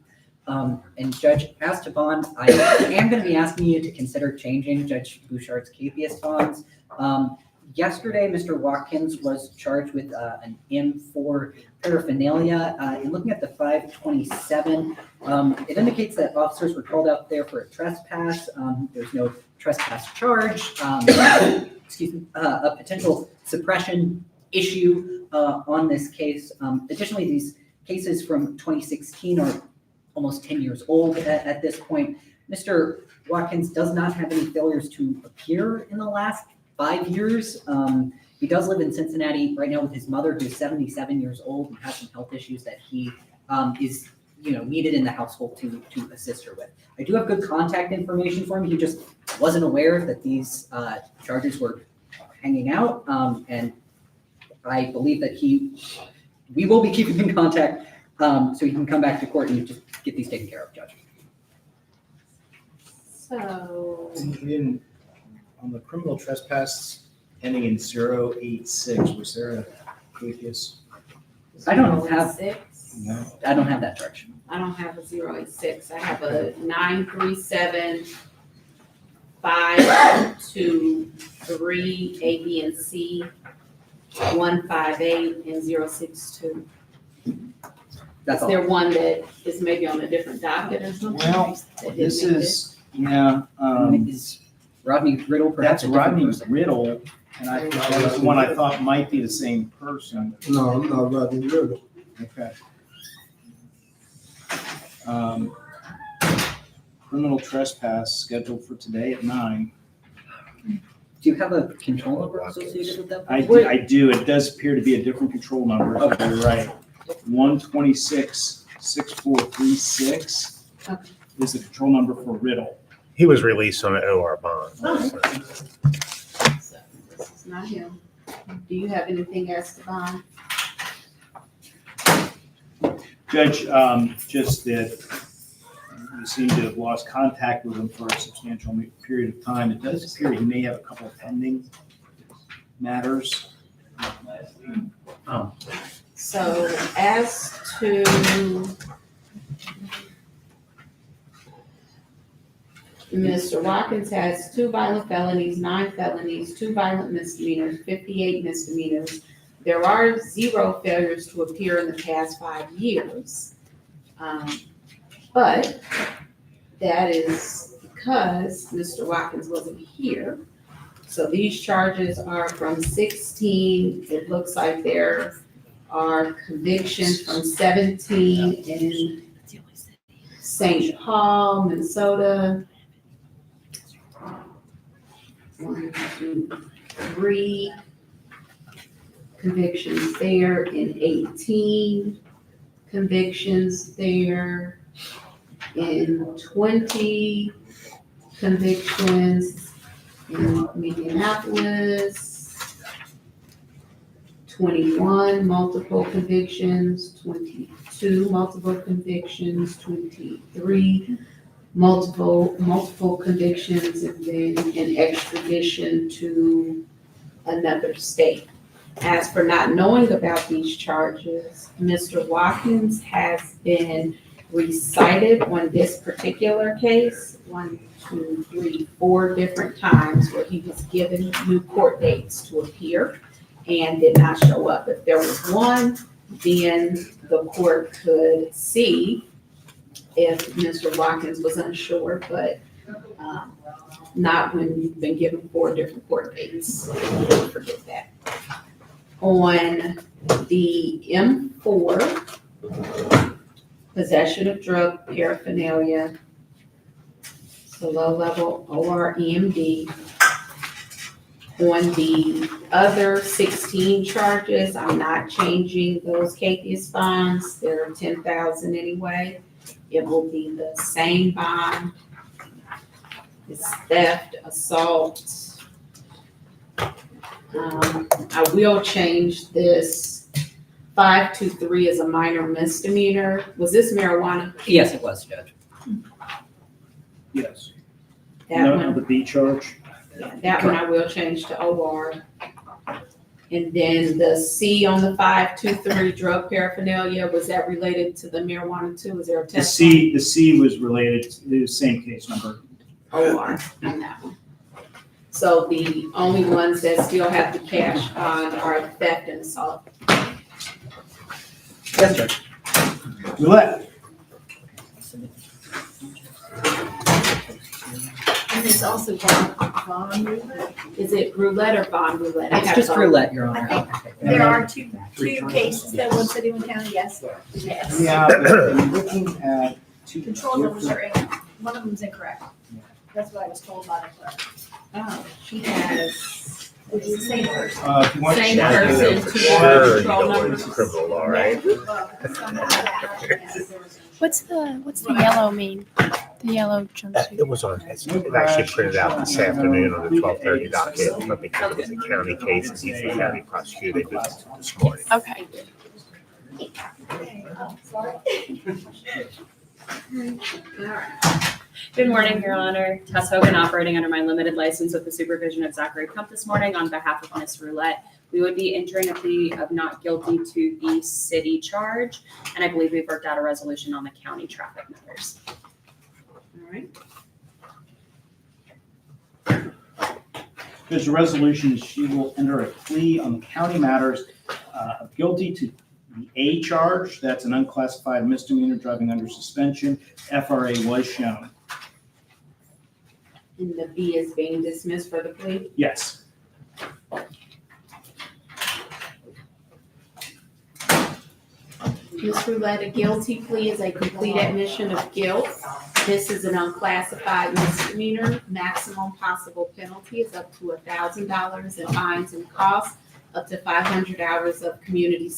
And Judge, as to bond, I am going to be asking you to consider changing Judge Bouchard's capias bonds. Yesterday, Mr. Watkins was charged with an M4 paraphernalia. In looking at the 527, it indicates that officers were called out there for a trespass. There's no trespass charge. Excuse me, a potential suppression issue on this case. Additionally, these cases from 2016 are almost 10 years old at this point. Mr. Watkins does not have any failures to appear in the last 5 years. He does live in Cincinnati right now with his mother, who's 77 years old and has some health issues that he is, needed in the household to assist her with. I do have good contact information for him. He just wasn't aware that these charges were hanging out, and I believe that we will be keeping in contact so he can come back to court and just get these taken care of, Judge. So, On the criminal trespass ending in 086, was there a capias? I don't have No. I don't have that charge. I don't have a 086. I have a 937, 523, A, B, and C, 158, and 062. That's Is all. there one that is maybe on a different docket or something? Well, that didn't this make is, yeah, Is Rodney Riddle perhaps that's a different Rodney person? Riddle, and that was the one I thought might be the same person. No, I'm not Rodney Riddle. Okay. Criminal trespass scheduled for today at 9. Do you have a control number associated with that? I do. It does appear to be a different control number. Okay. You're right. 126-6436 is the control number for Riddle. He was released on an OR bond. So, this is not him. Do you have anything else to bond? Judge, just that you seem to have lost contact with him for a substantial period of time. It does appear he may have a couple of pending matters. So as to Mr. Watkins has 2 violent felonies, 9 felonies, 2 violent misdemeanors, 58 misdemeanors. There are 0 failures to appear in the past 5 years. But that is because Mr. Watkins wasn't here. So these charges are from 16. It looks like there are convictions from 17 in St. Paul, Minnesota. 1, 2, 3 convictions there in 18 convictions there in 20 convictions in Minneapolis, 21 multiple convictions, 22 multiple convictions, 23 multiple convictions, and then an extradition to another state. As for not knowing about these charges, Mr. Watkins has been recited on this particular case, 1, 2, 3, 4 different times where he was given new court dates to appear and did not show up. If there was one, then the court could see if Mr. Watkins was unsure, but not when you've been given 4 different court dates. Forget that. On the M4, possession of drug paraphernalia, the low-level OREMD. On the other 16 charges, I'm not changing those CAFIAS bonds. They're $10,000 anyway. It will be the same bond. It's theft, assault. I will change this 523 as a minor misdemeanor. Was this marijuana? Yes, it was, Judge. Yes. That No, one, the B charge. yeah, that one I will change to OR. And then the C on the 523 drug paraphernalia, was that related to the marijuana too? Was there a The test? C was related to the same case number. OR on that one. So the only ones that still have the cash on are theft and assault. Yes, Judge. Roulette. And it's also bond roulette. Is it roulette or bond roulette? I It's have just both. roulette, Your Honor. I think there are two cases that one city, one county, yes. Yes. Yeah, but I'm looking at two. Control numbers are in, one of them's incorrect. That's what I was told by the clerk. Oh, she has It's the same person. If you want to same check it, person, two Sure, you control know what numbers. is criminal law, right? What's the yellow mean? The yellow jumpsuit. It was on, it actually printed out this afternoon on the 12:30 docket, but because it was a county case and he's the county prosecutor, they moved it to this morning. Okay. Good morning, Your Honor. Tess Hogan, operating under my limited license with the supervision of Zachary Kump this morning on behalf of Ms. Roulette. We would be entering a plea of not guilty to the city charge, and I believe we've worked out a resolution on the county traffic matters. All right. There's a resolution, she will enter a plea on the county matters of guilty to the A charge. That's an unclassified misdemeanor, driving under suspension. FRA was shown. And the B is being dismissed for the plea. Yes. Ms. Roulette, a guilty plea is a complete admission of guilt. This is an unclassified misdemeanor. Maximum possible penalty is up to $1,000 in fines and costs, up to 500 hours of community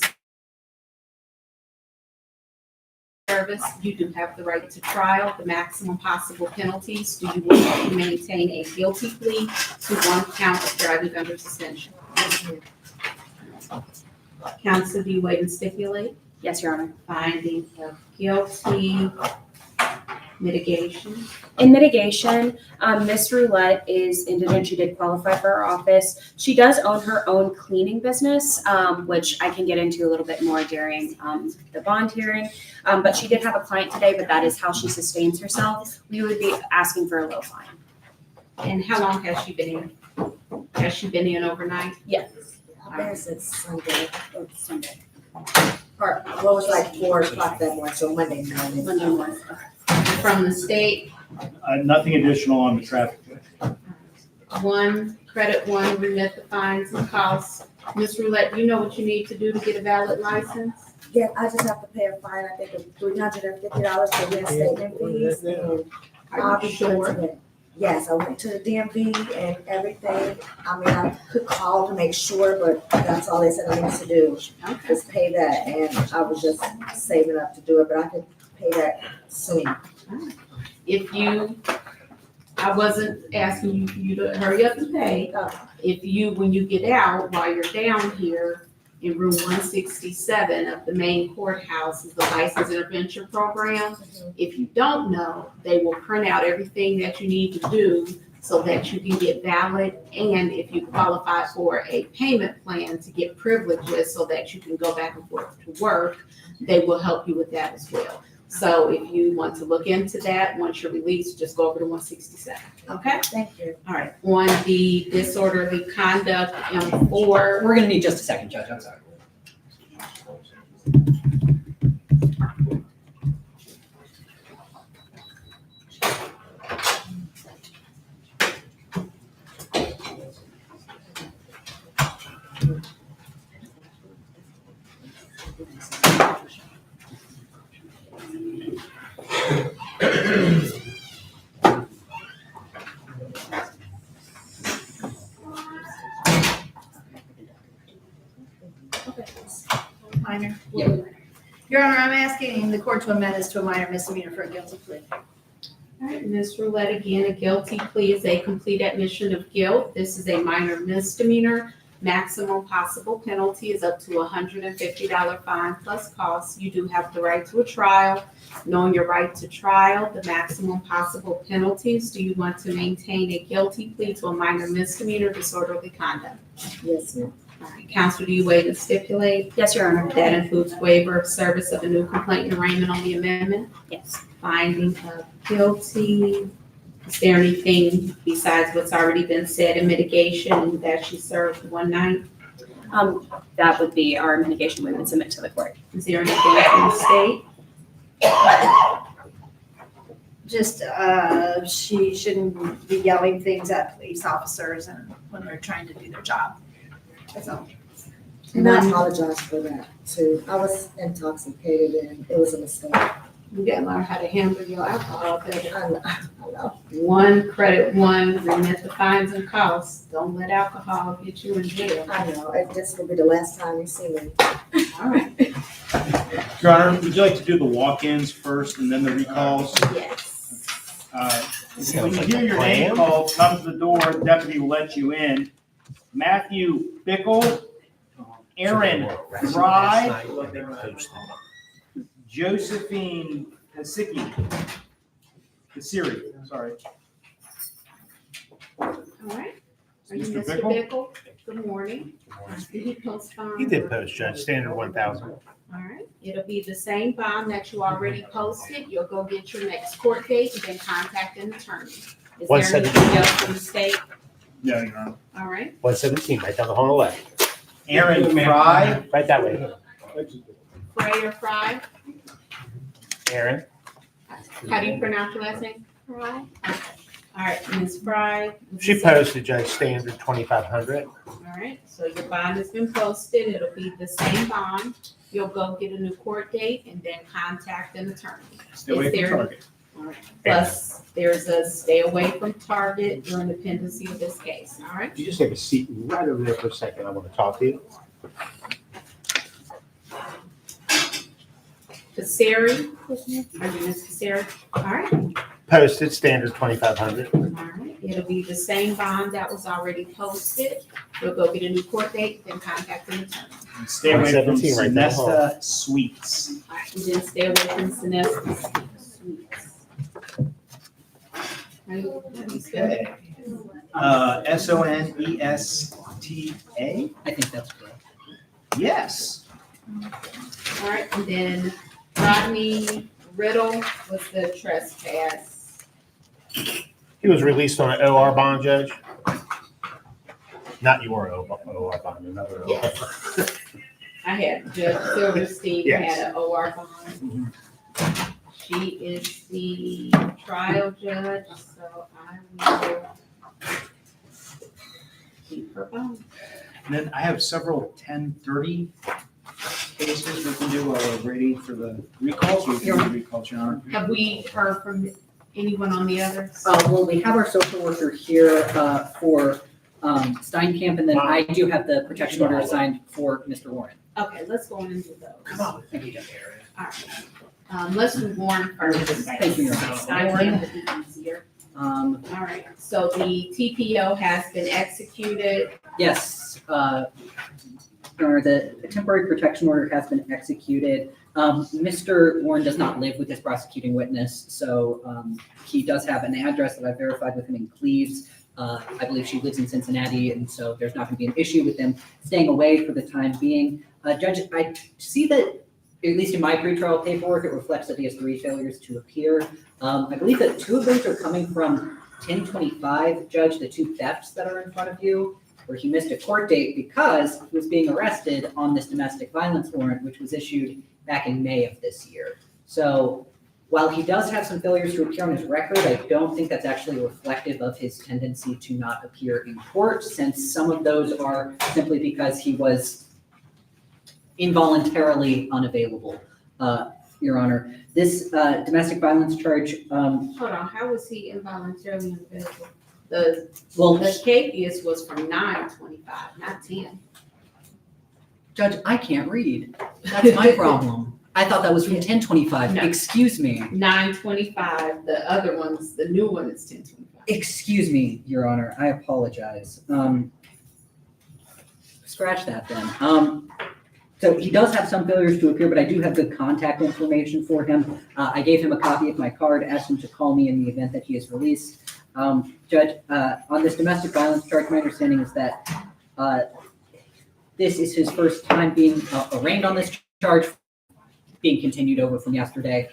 service. You do have the right to trial. The maximum possible penalties. Do you wish to maintain a guilty plea to 1 count of driving under suspension? Counsel, do you waive and stipulate? Yes, Your Honor. Finding of guilty, mitigation. In mitigation, Ms. Roulette is indigent. She did qualify for our office. She does own her own cleaning business, which I can get into a little bit more during the bond hearing. But she did have a client today, but that is how she sustains herself. We would be asking for a low fine. And how long has she been in? Has she been in overnight? Yes. I've been since Sunday. Or, well, it was like 4 o'clock that morning, so Monday morning. Monday morning. From the state, Nothing additional on the traffic. 1, credit 1, remit the fines and costs. Ms. Roulette, do you know what you need to do to get a valid license? Yeah, I just have to pay a fine, I think of $350 for reinstatement fees, and Are I'll you be sure? sure. Yes, I went to the DMV and everything. I mean, I could call to make sure, but that's all they said I needed to do, Okay. is pay that, and I was just saving up to do it, but I could pay that soon. If you, I wasn't asking you to hurry up and pay. If you, when you get out, while you're down here in room 167 of the main courthouse is the license intervention program. If you don't know, they will print out everything that you need to do so that you can get valid, and if you qualify for a payment plan to get privileges so that you can go back and forth to work, they will help you with that as well. So if you want to look into that, once you're released, just go over to 167, okay? Thank you. All right, on the disorderly conduct, M4. We're gonna need just a second, Judge, I'm sorry. Minor. Your Honor, I'm asking the court to amend this to a minor misdemeanor for a guilty plea. All right, Ms. Roulette, again, a guilty plea is a complete admission of guilt. This is a minor misdemeanor. Maximum possible penalty is up to $150 fine plus costs. You do have the right to a trial. Knowing your right to trial, the maximum possible penalties, do you want to maintain a guilty plea to a minor misdemeanor disorderly conduct? Yes, ma'am. All right, counsel, do you waive and stipulate? Yes, Your Honor. That includes waiver of service of a new complaint and arraignment on the amendment? Yes. Finding of guilty. Is there anything besides what's already been said in mitigation that she served one night? That would be our mitigation we would submit to the court. Is there anything from the state? Just, she shouldn't be yelling things at police officers and when they're trying to do their job. That's all. And I apologize for that too. I was intoxicated and it was a mistake. You gotta learn how to handle your alcohol better. I know. One, credit one, remit the fines and costs. Don't let alcohol get you in jail. I know. This will be the last time you see me. All right. Your Honor, would you like to do the walk-ins first and then the recalls? Yes. When you hear your name called, come to the door, the deputy will let you in. Matthew Bickle, Aaron Fry, Josephine Kasiri, sorry. All right. Are you Mr. Mr. Bickle? Bickle? Good morning. Did he postpone? He did post, Judge, standard 1,000. All right, it'll be the same bond that you already posted. You'll go get your next court date and then contact an attorney. Is there 117. anything else from the state? Yeah, Your Honor. All right. 117, right down the whole left. Aaron Fry, Right that way. Fray or Fry? Aaron. How do you pronounce your last name? Fry. Okay. All right, Ms. Fry. She posted, Judge, standard 2,500. All right, so your bond has been posted. It'll be the same bond. You'll go get a new court date and then contact an attorney. stay away from Target. All right. Plus, there's a stay away from Target during the pendency of this case, all right? You just have a seat right over there for a second. I want to talk to you. Kaseri, are you Ms. Kaseri? All right, Posted, standard 2,500. all right. It'll be the same bond that was already posted. You'll go get a new court date, then contact an attorney. And stay away from 117 right down the hall. Sinesta Suites. All right, and then stay away from Sinesta Suites. How do you spell it? Sonesta. I think that's correct. Yes. All right, and then Rodney Riddle was the trespass. He was released on an OR bond, Judge. Not your OR bond, another OR. Yes. I had Judge Silverstein Yes. had an OR bond. She is the trial judge, so I will keep her bond. And then I have several 1030 cases we can do while we're waiting for the recalls. We can do recalls, Your Honor. Have we heard from anyone on the others? Well, we have our social worker here for Steinkamp, and then I do have the protection order assigned for Mr. Warren. Okay, let's go on and do those. Come on. Thank you, Judge. All right. Let's do Warren first. Thank you, Your Honor. Steinkamp would be easier. All right, so the TPO has been executed. Yes, Your Honor, the temporary protection order has been executed. Mr. Warren does not live with this prosecuting witness, so he does have an address that I verified with him in Cleves. I believe she lives in Cincinnati, and so there's not going to be an issue with them staying away for the time being. Judge, I see that, at least in my pretrial paperwork, it reflects that he has 3 failures to appear. I believe that 2 of those are coming from 1025, Judge, the 2 thefts that are in front of you, where he missed a court date because he was being arrested on this domestic violence warrant, which was issued back in May of this year. So while he does have some failures to appear on his record, I don't think that's actually reflective of his tendency to not appear in court, since some of those are simply because he was involuntarily unavailable, Your Honor. This domestic violence charge. Hold on, how was he involuntarily unavailable? The capias was from 9/25, not 10. Judge, I can't read. That's my problem. I thought that was from 1025. No. Excuse me. 9/25, the other one's, the new one is 10/25. Excuse me, Your Honor. I apologize. Scratch that then. So he does have some failures to appear, but I do have good contact information for him. I gave him a copy of my card, asked him to call me in the event that he is released. Judge, on this domestic violence charge, my understanding is that this is his first time being arraigned on this charge, being continued over from yesterday.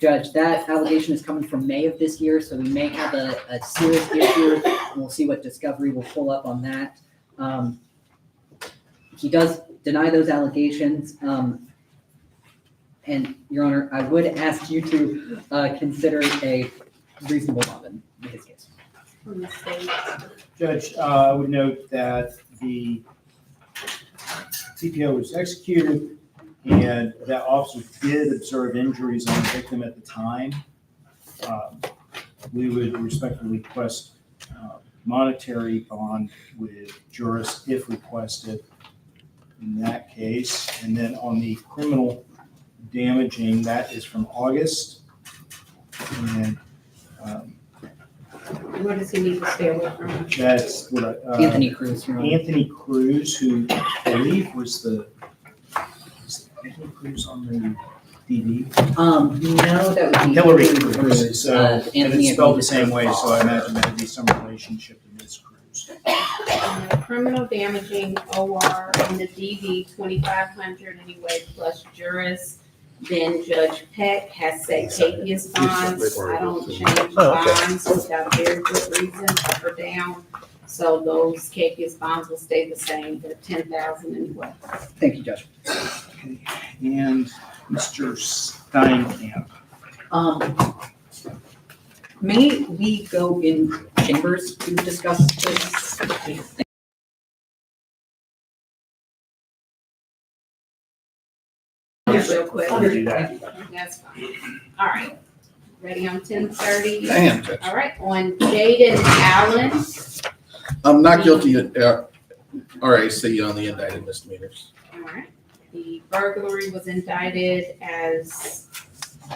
Judge, that allegation is coming from May of this year, so we may have a serious issue, and we'll see what discovery will pull up on that. He does deny those allegations. And Your Honor, I would ask you to consider a reasonable bond in his case. From the state. Judge, I would note that the TPO was executed and that officer did observe injuries on the victim at the time. We would respectfully request monetary bond with juris if requested in that case. And then on the criminal damaging, that is from August. And What does he need to stay away from? that's what Anthony Cruz, Your Honor. Anthony Cruz, who I believe was Anthony Cruz on the DD? No, that would be Hillary Cruz. Cruz. So, and Anthony it's spelled the same way, so I imagine that would be some relationship to Ms. Cruz. Criminal damaging OR on the DD 2,500 anyway, plus juris. Then Judge Peck has set capias bonds. I don't change bonds without a very good reason up or down. So those capias bonds will stay the same, they're 10,000 anyway. Thank you, Judge. Okay. And Mr. Steinkamp. May we go in chambers to discuss this? Real quick. I'll do that. That's fine. All right. Ready on 10:30? I am, Judge. All right, on Jaden Allen. I'm not guilty of RAC on the indicted misdemeanors. All right. The burglary was indicted as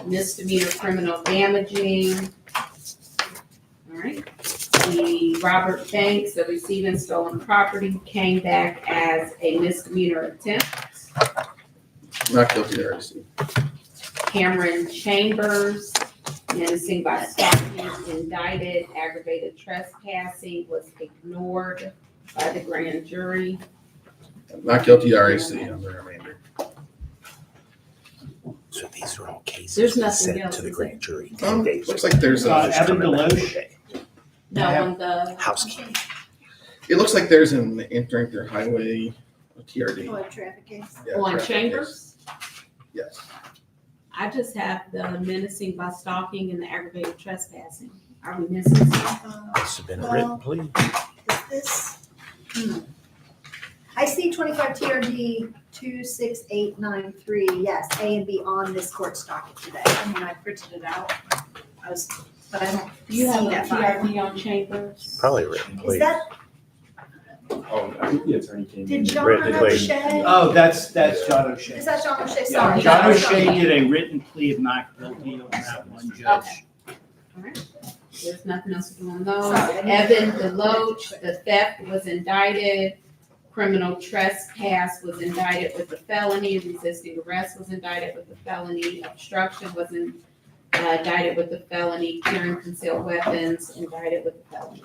misdemeanor criminal damaging. All right. The Robert Banks, the receiving stolen property, came back as a misdemeanor attempt. Not guilty of RAC. Cameron Chambers, menacing by stalking, indicted, aggravated trespassing, was ignored by the grand jury. Not guilty of RAC on the remainder. So these are all cases There's that nothing sent else, to the is grand jury. Looks like there's Evan Deloche. No, on the, Housekeeping. it looks like there's an entering their highway TRD. Oh, a traffic case. Yeah, on traffic Chambers, case. Yes. I just have the menacing by stalking and the aggravated trespassing. Are we missing something? This has been a written plea. Is this? I see 25 TRD 26893. Yes, A and B on this court's docket today. I mean, I printed it out. But I don't You have see a that file. TRD on Chambers? Probably a written plea. Is that, Oh, I think the attorney came did in. John Written plea. O'Shea? Oh, that's John O'Shea. Is that John O'Shea? Yeah, Sorry. John O'Shea did a written plea of not guilty on that one, Judge. Okay. All right. There's nothing else to do on those. Sorry. Evan Deloche, the theft was indicted. criminal trespass was indicted with a felony, resisting arrest was indicted with a felony, obstruction was indicted with a felony, carrying concealed weapons indicted with a felony.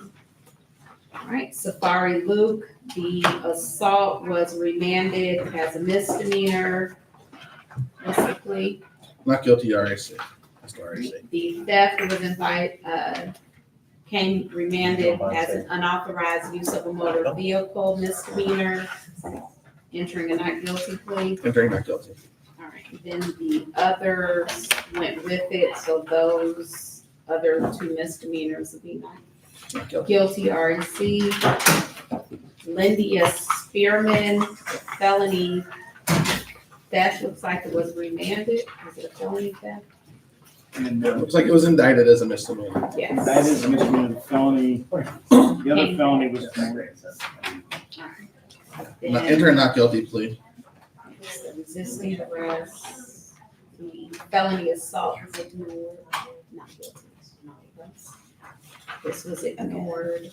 All right, Safari Luke, the assault was remanded as a misdemeanor, basically. Not guilty, RAC. Just RAC. The theft was came remanded as an unauthorized use of a motor vehicle misdemeanor, entering a not guilty plea. Entering not guilty. All right, then the others went with it, so those other two misdemeanors would be not guilty, RAC. Lindia Spearman, felony theft, looks like it was remanded. Was it a felony theft? And Looks like it was indicted as a misdemeanor. Yes. that is a misdemeanor felony. The other felony was more. Entering not guilty plea. Resisting arrest, the felony assault was ignored, not guilty. This was ignored.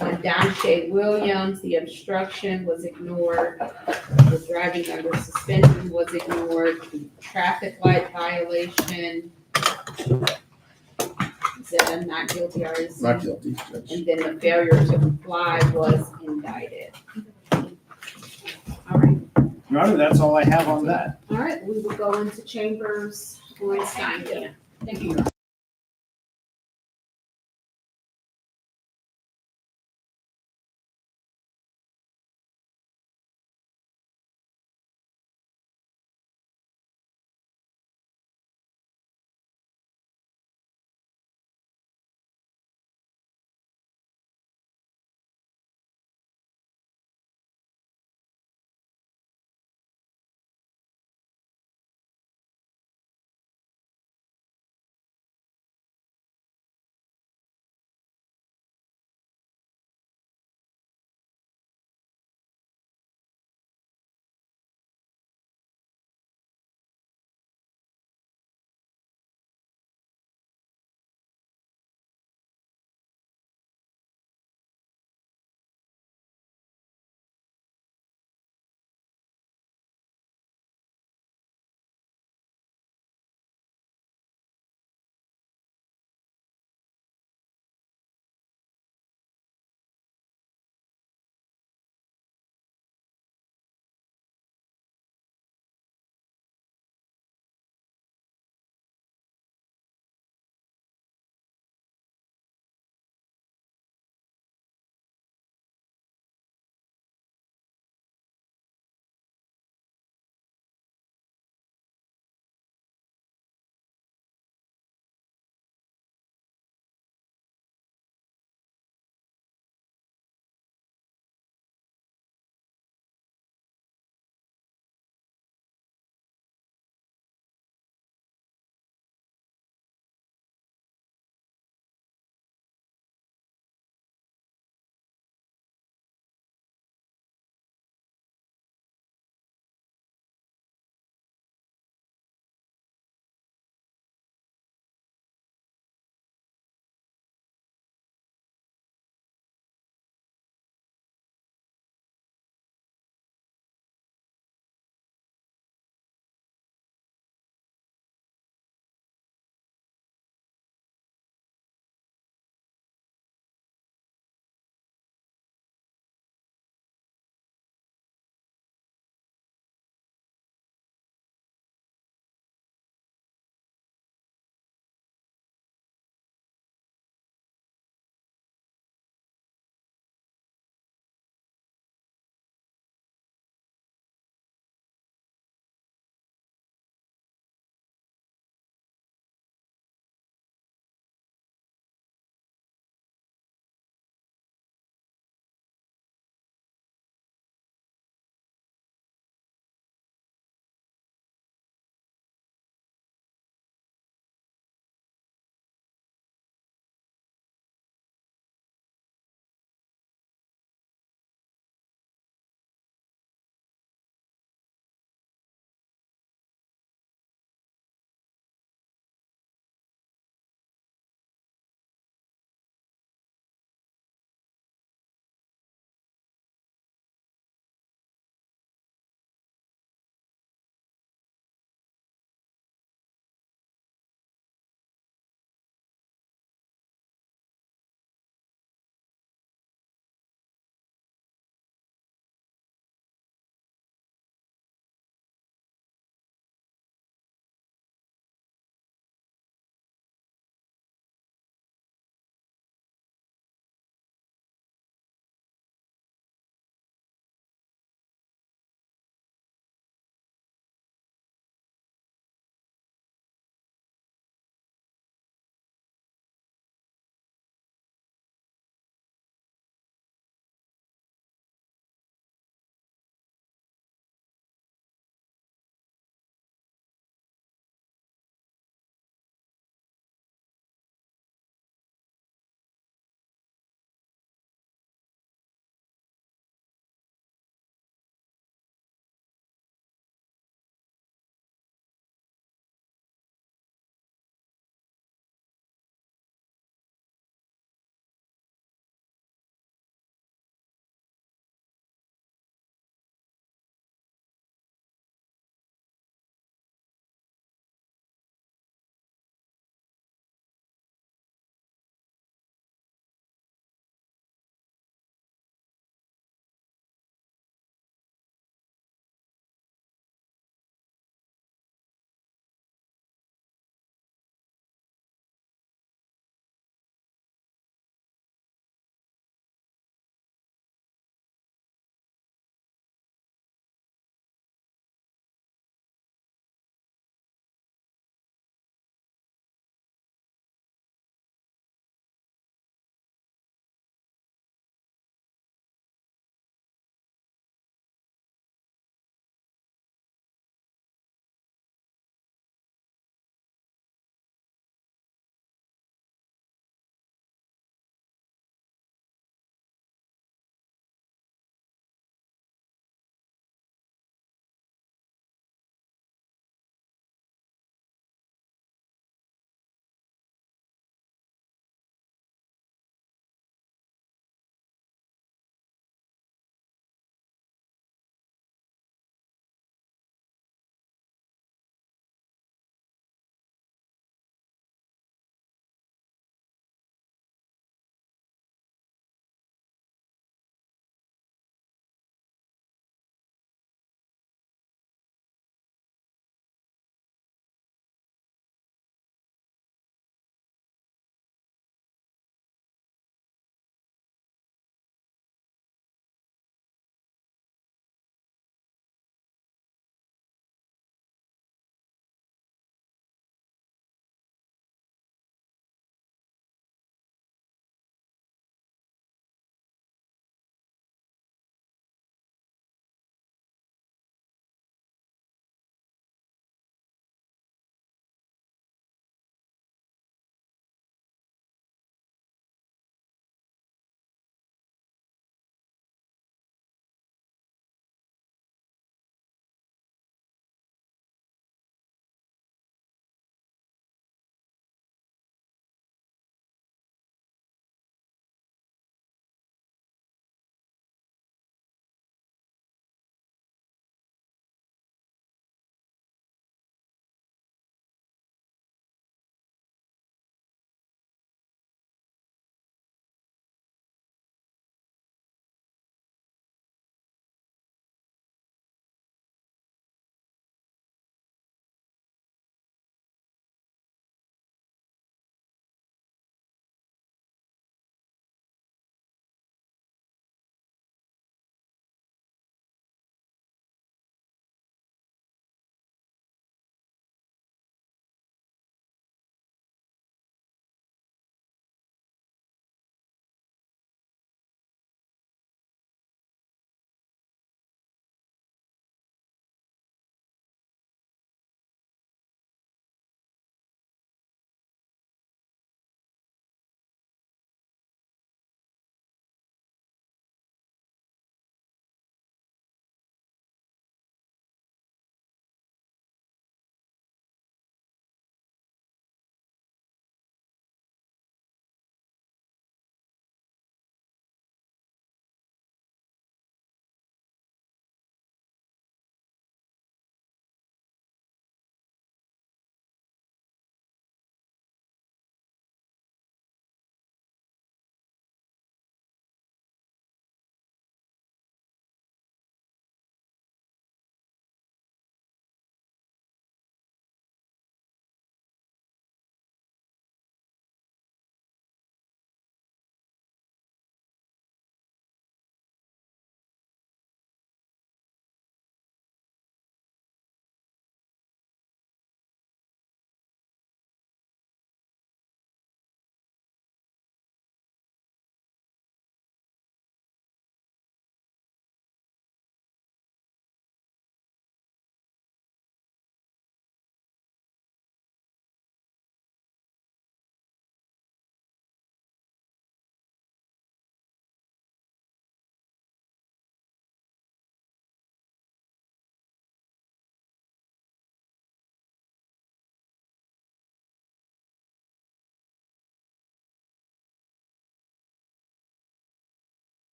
The Dante Williams, the obstruction was ignored. The driving under suspension was ignored. The traffic light violation, is that a not guilty, or is Not guilty, Judge. and then the failure to comply was indicted. All right, Your Honor, that's all I have on that. all right, we will go into chambers on Stein. Thank you, Your Honor.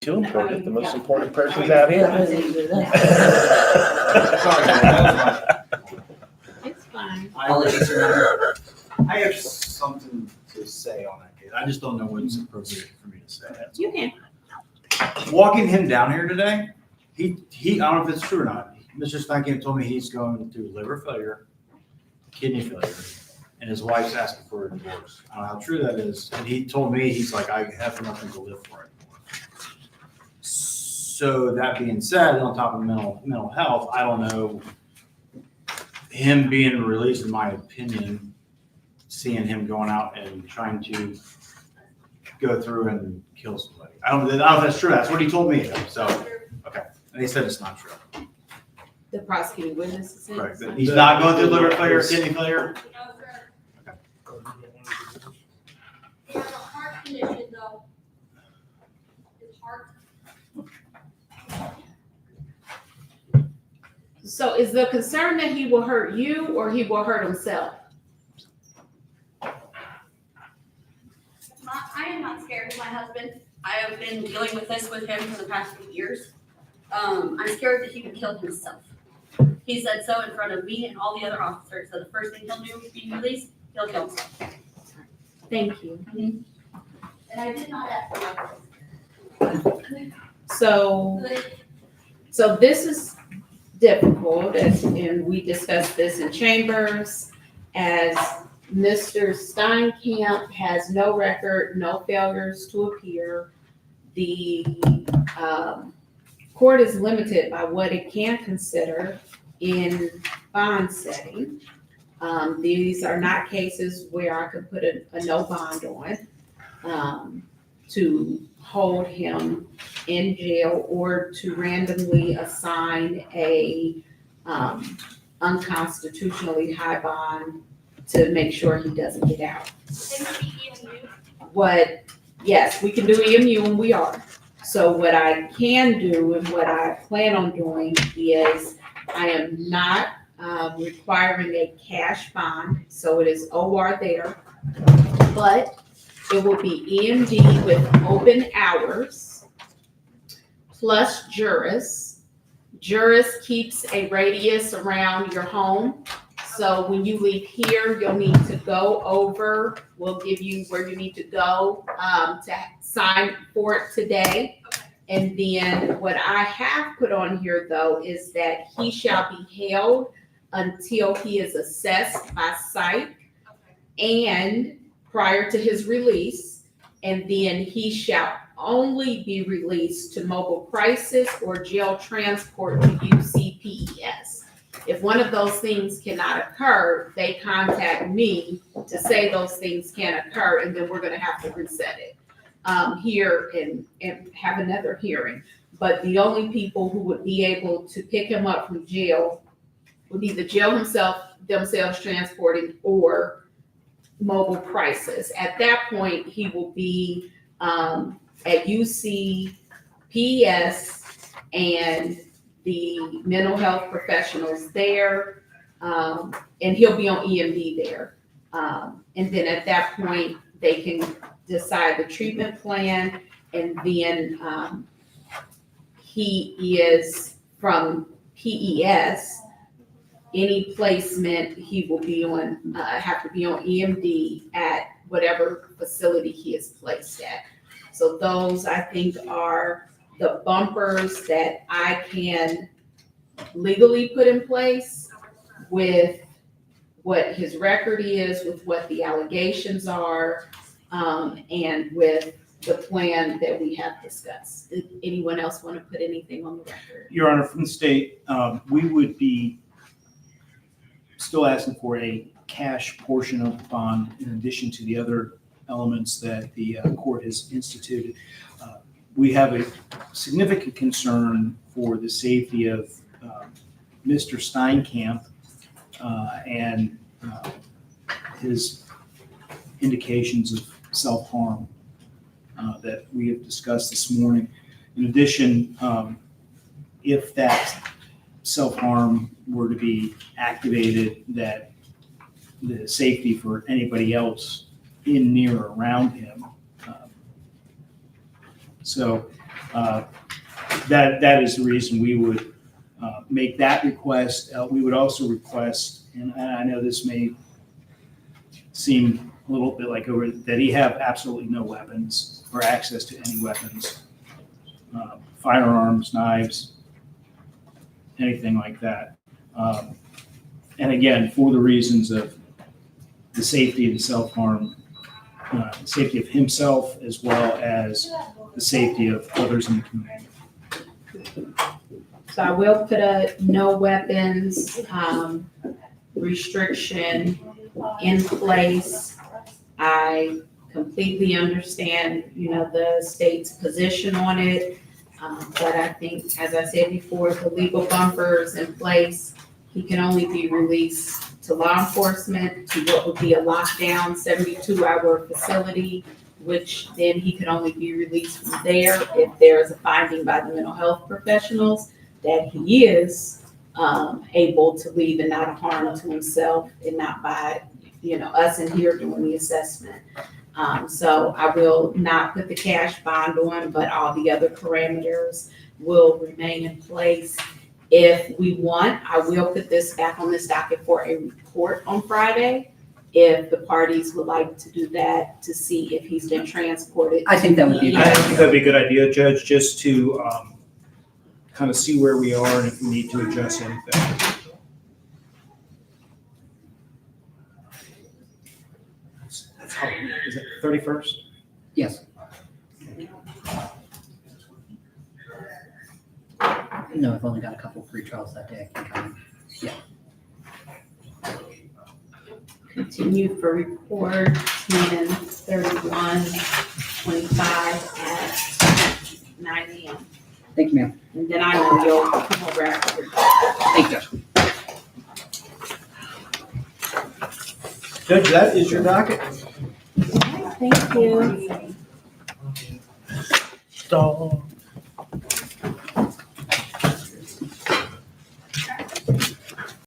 Too important, the most important person's out here. It's fine. I have something to say on that case. I just don't know what's appropriate for me to say. You can. Walking him down here today, I don't know if it's true or not. Mr. Steinkamp told me he's going through liver failure, kidney failure, and his wife's asking for a divorce. I don't know how true that is. And he told me, he's like, I have nothing to live for anymore. So that being said, on top of mental health, I don't know, him being released, in my opinion, seeing him going out and trying to go through and kill somebody. I don't know if that's true. That's what he told me. So, okay. And he said it's not true. The prosecuting witness is saying. Correct. That he's not going through liver failure, kidney failure. He has a heart condition though. His heart. So is the concern that he will hurt you or he will hurt himself? I am not scared of my husband. I have been dealing with this with him for the past few years. I'm scared that he would kill himself. He said so in front of me and all the other officers. So the first thing he'll do being released, he'll kill himself. Thank you. And I did not ask for my So this is difficult, and we discussed this in chambers, as Mr. Steinkamp has no record, no failures to appear. The court is limited by what it can consider in bond setting. These are not cases where I could put a no bond on to hold him in jail or to randomly assign a unconstitutionally high bond to make sure he doesn't get out. Yes, we can do EMU and we are. So what I can do and what I plan on doing is I am not requiring a cash bond, so it is OR there, but it will be EMD with open hours plus juris. Juris keeps a radius around your home. So when you leave here, you'll need to go over, we'll give you where you need to go to sign for it today. And then what I have put on here though is that he shall be held until he is assessed by psych and prior to his release. And then he shall only be released to mobile crisis or jail transport to UCPES. If one of those things cannot occur, they contact me to say those things can occur, and then we're gonna have to reset it here and have another hearing. But the only people who would be able to pick him up from jail would be the jail themselves transporting or mobile crisis. At that point, he will be at UCPES and the mental health professionals there, and he'll be on EMD there. And then at that point, they can decide the treatment plan, and then he is from PES. Any placement, he will be on, have to be on EMD at whatever facility he is placed at. So those, I think, are the bumpers that I can legally put in place with what his record is, with what the allegations are, and with the plan that we have discussed. Did anyone else want to put anything on the record? Your Honor, from the state, we would be still asking for a cash portion of the bond in addition to the other elements that the court has instituted. We have a significant concern for the safety of Mr. Steinkamp and his indications of self-harm that we have discussed this morning. In addition, if that self-harm were to be activated, that the safety for anybody else in, near, or around him. So That is the reason we would make that request. We would also request, and I know this may seem a little bit like that he have absolutely no weapons or access to any weapons, firearms, knives, anything like that. And again, for the reasons of the safety and self-harm, safety of himself as well as the safety of others in the community. So I will put a no weapons restriction in place. I completely understand, the state's position on it. But I think, as I said before, the legal bumpers in place, he can only be released to law enforcement, to what would be a lockdown 72-hour facility, which then he could only be released from there if there is a finding by the mental health professionals that he is able to leave and not harm to himself, and not by, us in here doing the assessment. So I will not put the cash bond on, but all the other parameters will remain in place. If we want, I will put this back on this docket for a report on Friday, if the parties would like to do that, to see if he's been transported. I think that would be a I think that'd be a good idea, Judge, just to kind of see where we are and if we need to adjust anything. Is it 31st? Yes. No, I've only got a couple free trials that day. I can count. Yeah. Continue for report 10/31/25 at 9 a.m. Thank you, ma'am. And then I know you'll come over after. Thank you, Judge. Judge, that is your docket. Thank you. Stop.